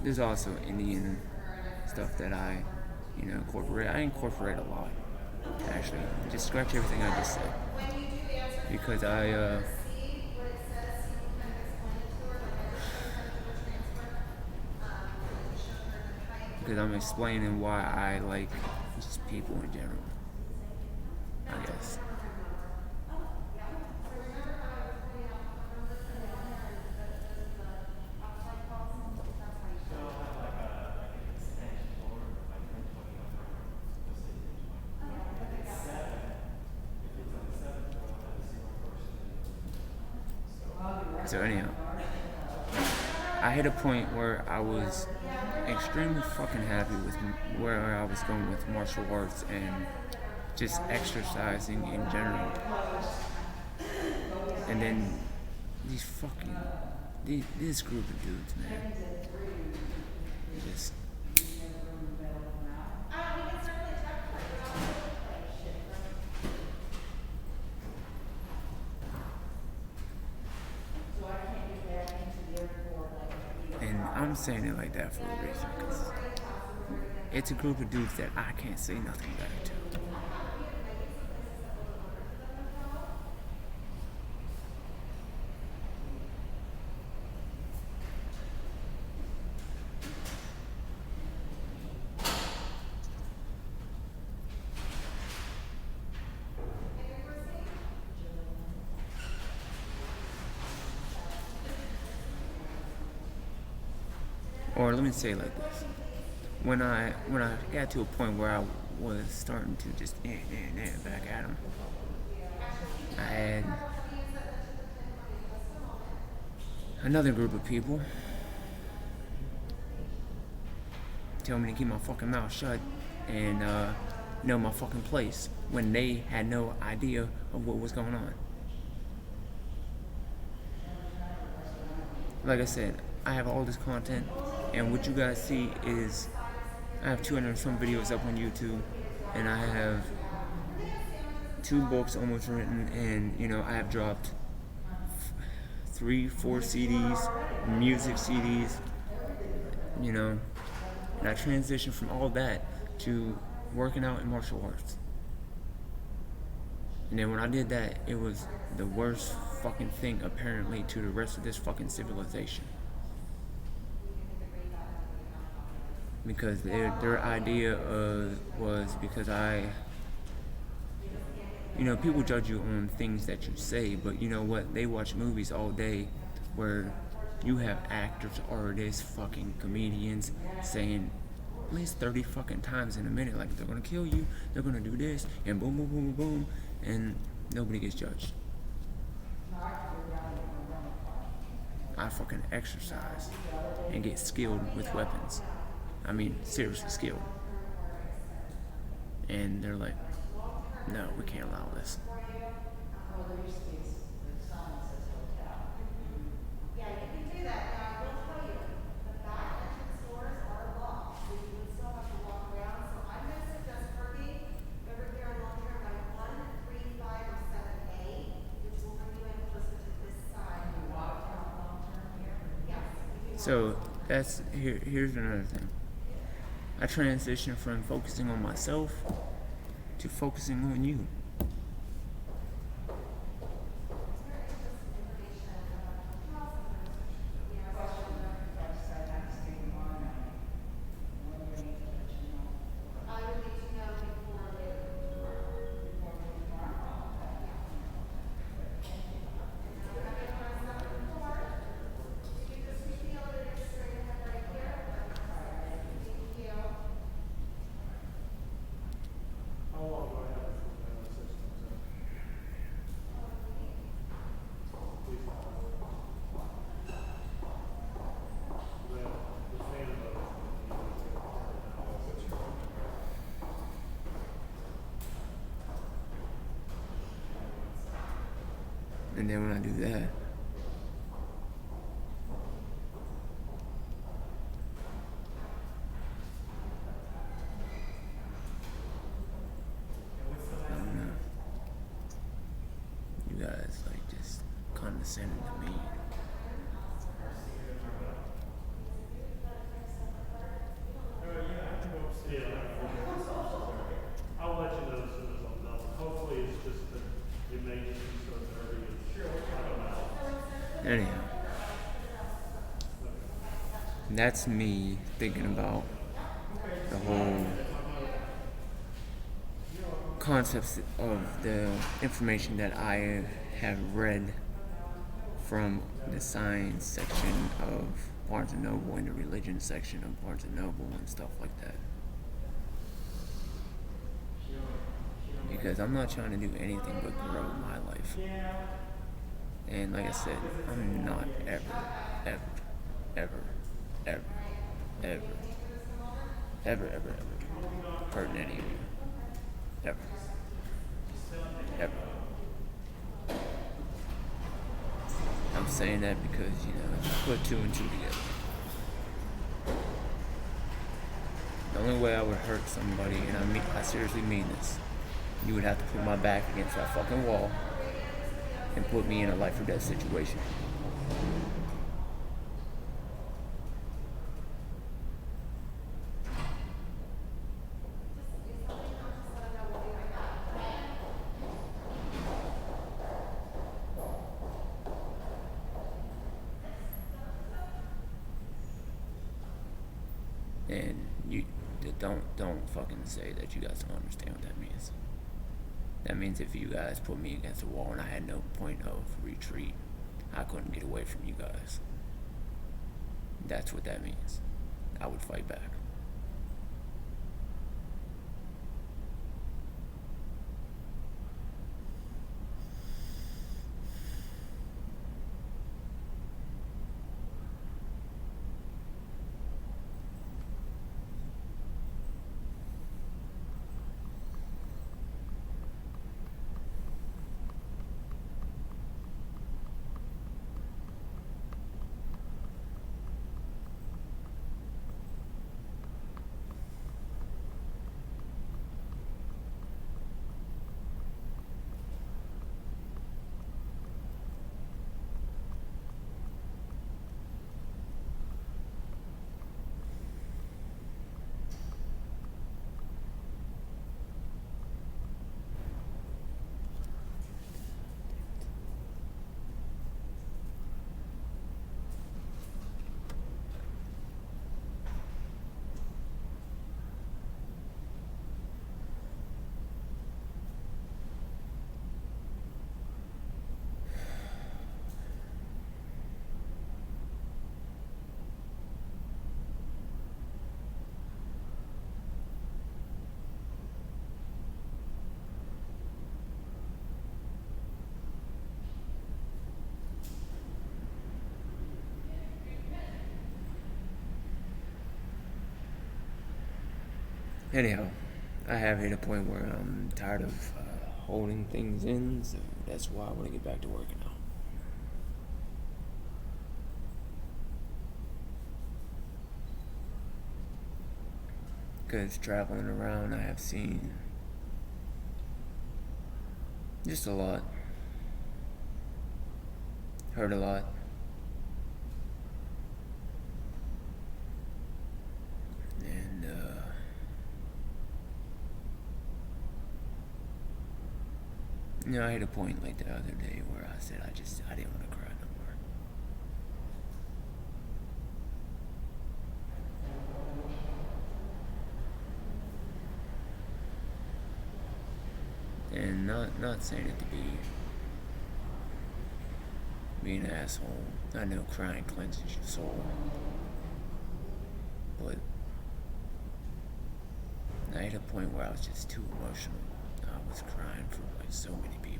there's also Indian stuff that I, incorporate. I incorporate a lot, actually. Just scratch everything I just said. When you do answer, Because can I, you see what it says so you can kind of explain it to her? Like I just showed her the transfer. I just showed her the height. because I'm explaining why I like just people in general, I guess. So anyhow, I hit a point where I was extremely fucking happy with where I was going with martial arts and just exercising in general. And then this group of dudes, man, just and I'm saying it like that for a reason, because it's a group of dudes that I can't say nothing better to. Or let me say it like this. When I got to a point where I was starting to just back at them, I had another group of people tell me to keep my fucking mouth shut and know my fucking place when they had no idea of what was going on. Like I said, I have all this content, and what you guys see is I have 200 and some videos up on YouTube, and I have 2 books almost written, and I have dropped 3, 4 CDs, music CDs, and I transitioned from all that to working out in martial arts. And then when I did that, it was the worst fucking thing apparently to the rest of this fucking civilization. Because their idea was because people judge you on things that you say, but you know what? They watch movies all day where you have actors, artists, fucking comedians saying at least 30 fucking times in a minute, like they're gonna kill you, they're gonna do this, and boom, boom, boom, boom, boom, and nobody gets judged. I fucking exercise and get skilled with weapons. I mean, seriously skilled. And they're like, no, we can't allow this. Yeah, you can do that. Now, I will tell you, the back entrance doors are locked, so you would still have to walk around. So I'm going to suggest parking over here on long-term by 1, 3, 5, or 7A, which will bring you in closer to this side. Long-term here? Yes. So here's another thing. I transitioned from focusing on myself to focusing on you. I would need to know before or later tomorrow. You just reach the elevator straight ahead right here. Thank you. How long do I have before the system comes up? Please. Well, the fan mode. And then when I do that, I don't know. You guys just condescending to me. Anyhow, that's me thinking about the whole concepts of the information that I have read from the science section of Barnes and Noble and the religion section of Barnes and Noble and stuff like that. Because I'm not trying to do anything but grow my life. And like I said, I'm not ever hurting any of you. Ever. Ever. I'm saying that because, put two and two together. The only way I would hurt somebody, and I seriously mean this, you would have to put my back against that fucking wall and put me in a life or death situation. And you don't fucking say that you guys don't understand what that means. That means if you guys put me against a wall and I had no point of retreat, I couldn't get away from you guys. That's what that means. I would fight back. Anyhow, I have hit a point where I'm tired of holding things in, so that's why I want to get back to work now. Because traveling around, I have seen just a lot, heard a lot. I hit a point like the other day where I said I didn't want to cry no more. And not saying it to be an asshole. I know crying cleanses your soul. But I hit a point where I was just too emotional. I was crying for like so many people.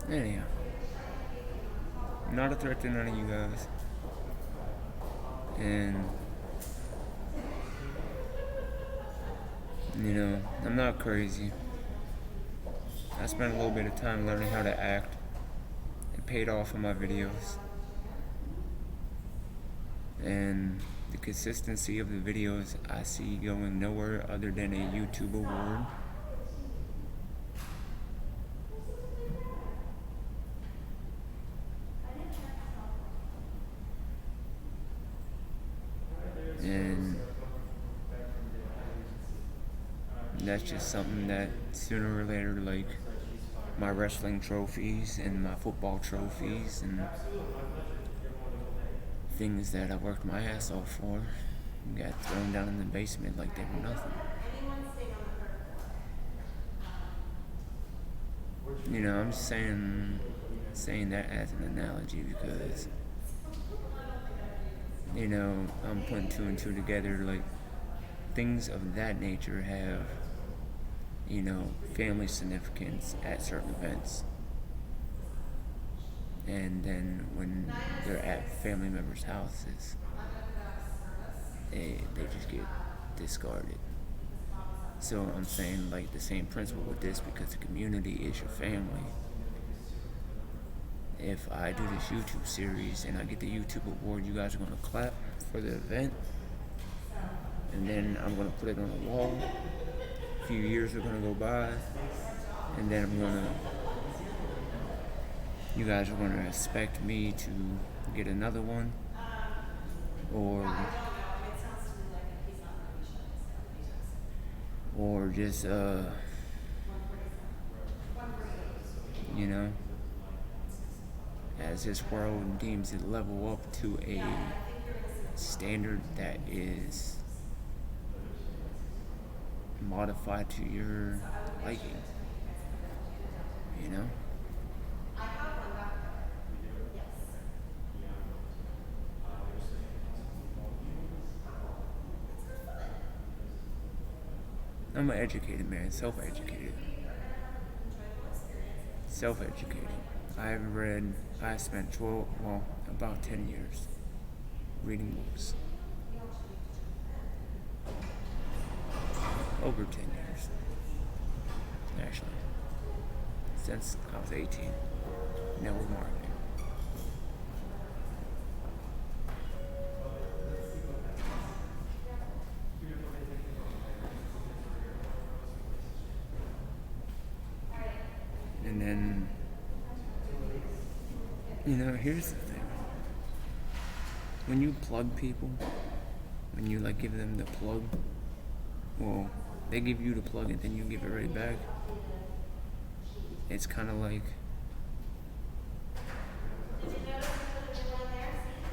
Anyhow, I'm not a threat to none of you guys. And, I'm not crazy. I spent a little bit of time learning how to act. It paid off on my videos. And the consistency of the videos I see going nowhere other than a YouTube award. And that's just something that sooner or later, like my wrestling trophies and my football trophies and things that I worked my ass off for, got thrown down in the basement like they were nothing. Anyone staying on the third floor? You know, I'm just saying that as an analogy because, you know, I'm putting two and two together. Like, things of that nature have, you know, family significance at certain events. And then when they're at family members' houses, they just get discarded. So I'm saying, like, the same principle with this, because the community is your family. If I do this YouTube series and I get the YouTube award, you guys are going to clap for the event. And then I'm going to put it on a wall. A few years are going to go by. And then you guys are going to expect me to get another one. Or just, you know, as this world deems it, level up to a standard that is modified to your liking, you know? I'm an educated man, self-educated. I spent about 10 years reading books. Over 10 years, actually. Since I was 18. Network marketing. And then, you know, here's the thing. When you plug people, when you like give them the plug, well, they give you the plug and then you give it right back. It's kind of like,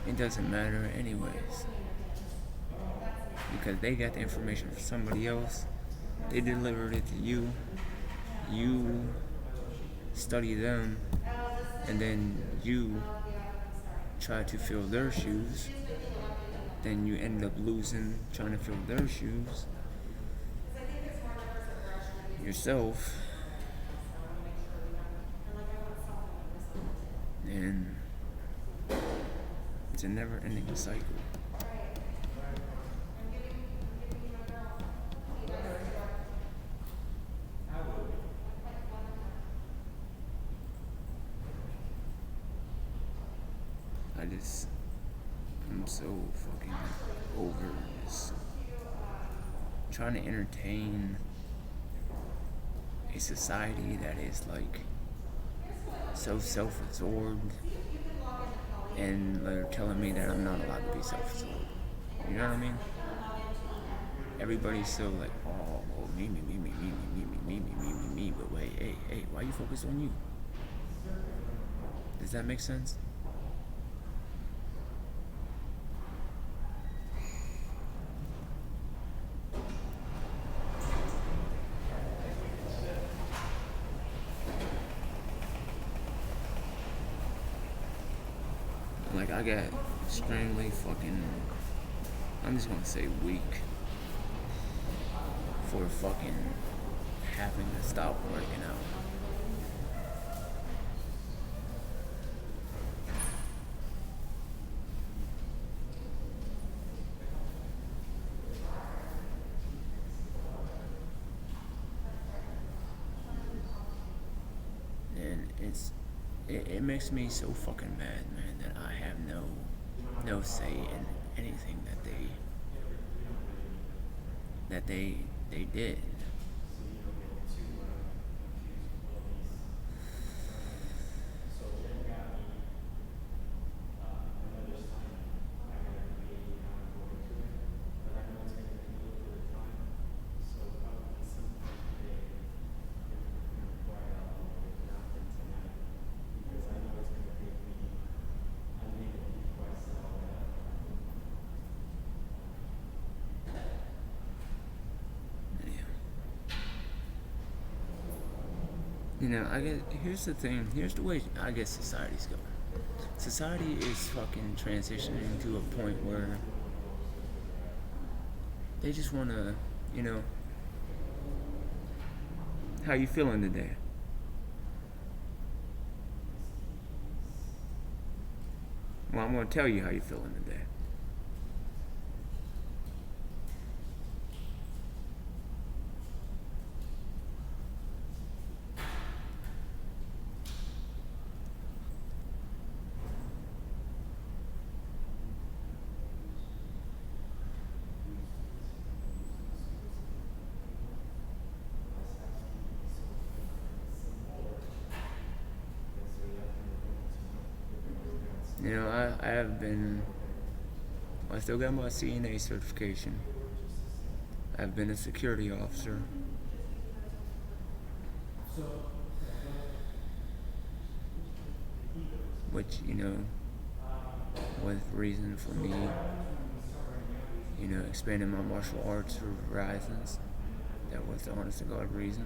it doesn't matter anyways. Because they got the information from somebody else. They delivered it to you. You study them, and then you try to fill their shoes. Then you end up losing trying to fill their shoes yourself. And it's a never-ending cycle. I'm so fucking over this. Trying to entertain a society that is like so self-absorbed, and they're telling me that I'm not allowed to be self-absorbed. You know what I mean? Everybody's so like, oh, well, me, but wait, hey, why you focus on you? Does that make sense? Like, I got extremely fucking, I'm just gonna say weak for fucking having to stop working out. And it makes me so fucking mad, man, that I have no say anything that they did. You know, I guess here's the thing. Here's the way I guess society's going. Society is fucking transitioning to a point where they just want to, you know, how you feeling today? Well, I'm gonna tell you how you feeling today. You know, I have been, I still got my CNA certification. I've been a security officer. Which, you know, was reason for me, you know, expanding my martial arts horizons. That was the honest to God reason.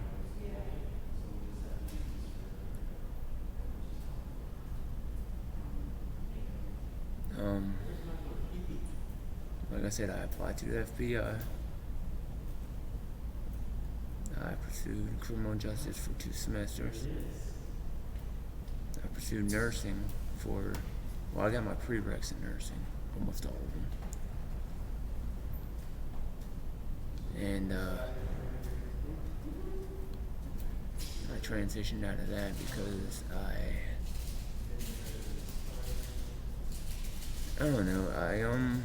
Like I said, I applied to the FBI. I pursued criminal justice for 2 semesters. I pursued nursing for, well, I got my prereqs in nursing, almost all of them. And I transitioned out of that because I don't know, I don't know.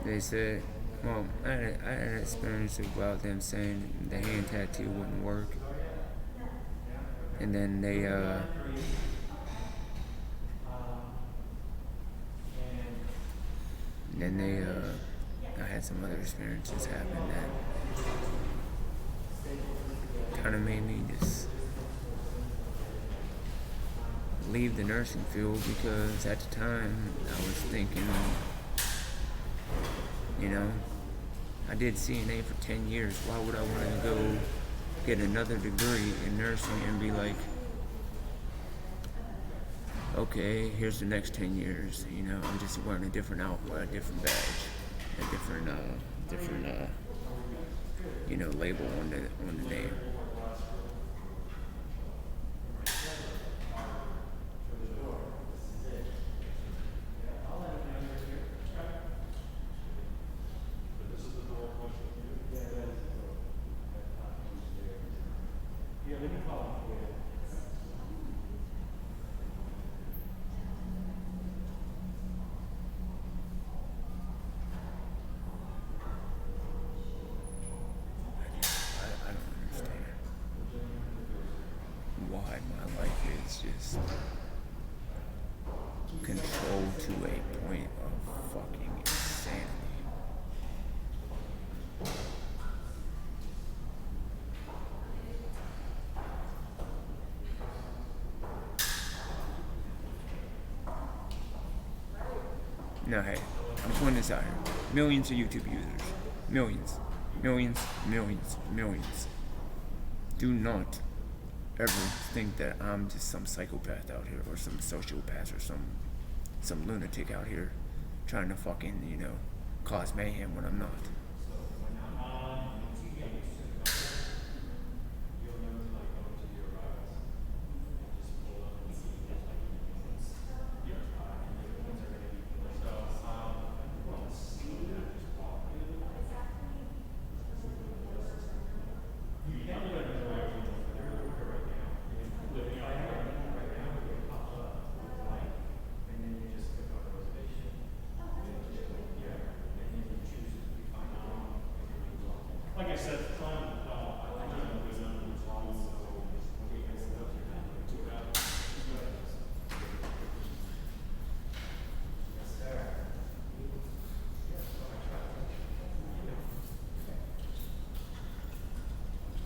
They said, well, I had an experience about them saying the hand tattoo wouldn't work. And then I had some other experiences happen that kind of made me just leave the nursing field, because at the time I was thinking, you know, I did CNA for 10 years. Why would I want to go get another degree in nursing and be like, okay, here's the next 10 years. You know, I'm just wearing a different outfit, a different badge, a different you know, label on the name. I don't understand why my life is just controlled to a point of fucking insanity. Now, hey, I'm putting this out here. Millions of YouTube users. Millions. Millions. Millions. Millions. Do not ever think that I'm just some psychopath out here, or some sociopath, or some lunatic out here trying to fucking, you know, cause mayhem when I'm not.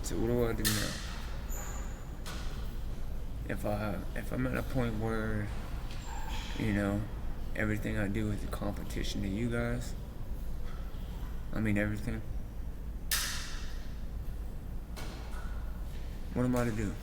So what do I do now? If I'm at a point where, you know, everything I do is a competition to you guys, I mean everything, what am I to do?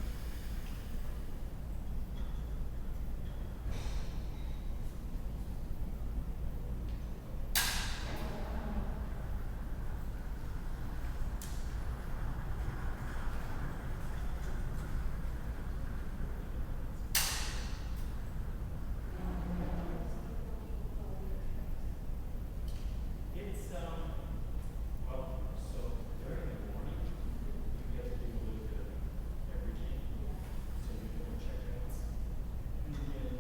It's, well, so during the morning, you get to do a little bit of everything. So you're doing checkouts. And then,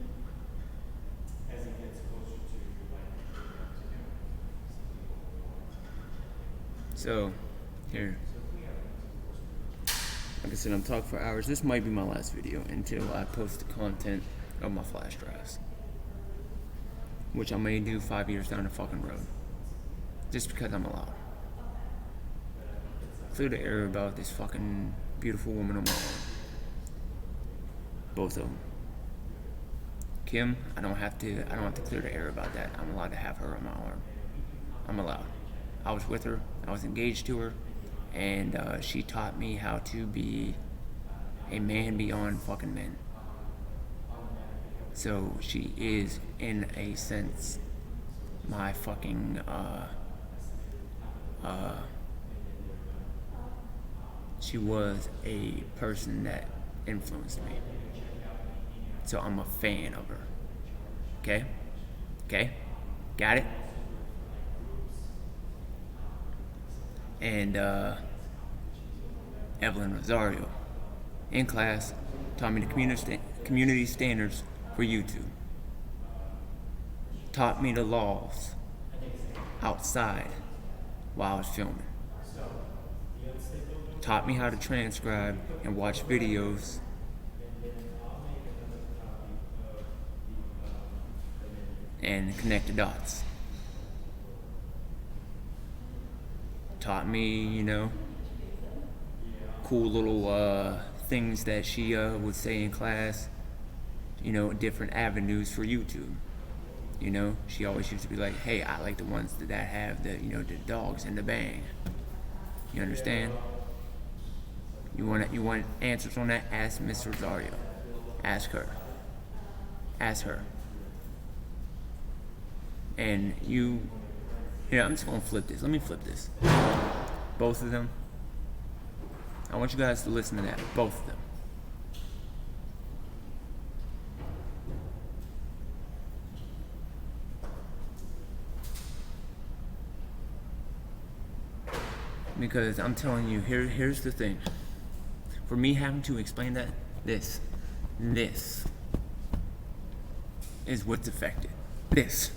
as it gets closer to like the afternoon, So, here. Like I said, I'm talking for hours. This might be my last video until I post the content of my flash drives, which I may do 5 years down the fucking road, just because I'm allowed. Clear the air about this fucking beautiful woman on my arm. Both of them. Kim, I don't have to clear the air about that. I'm allowed to have her on my arm. I'm allowed. I was with her. I was engaged to her. And she taught me how to be a man beyond fucking men. So she is, in a sense, my fucking, she was a person that influenced me. So I'm a fan of her. Okay? Okay? Got it? And Evelyn Rosario, in class, taught me the community standards for YouTube. Taught me the laws outside while I was filming. Taught me how to transcribe and watch videos and connect the dots. Taught me, you know, cool little things that she would say in class, you know, different avenues for YouTube. You know, she always used to be like, hey, I like the ones that have the, you know, the dogs and the bang. You understand? You want answers on that? Ask Miss Rosario. Ask her. Ask her. And here, I'm just gonna flip this. Let me flip this. Both of them. I want you guys to listen to that. Both of them. Because I'm telling you, here's the thing. For me having to explain that, this is what's affected. This.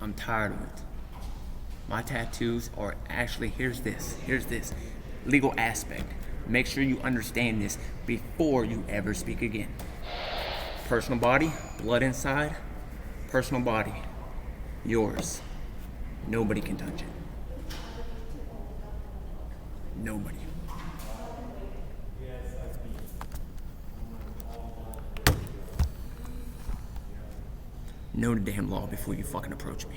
I'm tired of it. My tattoos are actually, here's this legal aspect. Make sure you understand this before you ever speak again. Personal body, blood inside, personal body, yours. Nobody can touch it. Nobody. Know the damn law before you fucking approach me.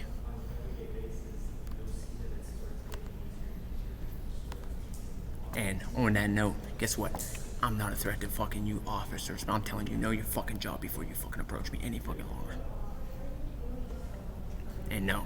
And on that note, guess what? I'm not a threat to fucking you officers, but I'm telling you, know your fucking job before you fucking approach me any fucking longer. And no,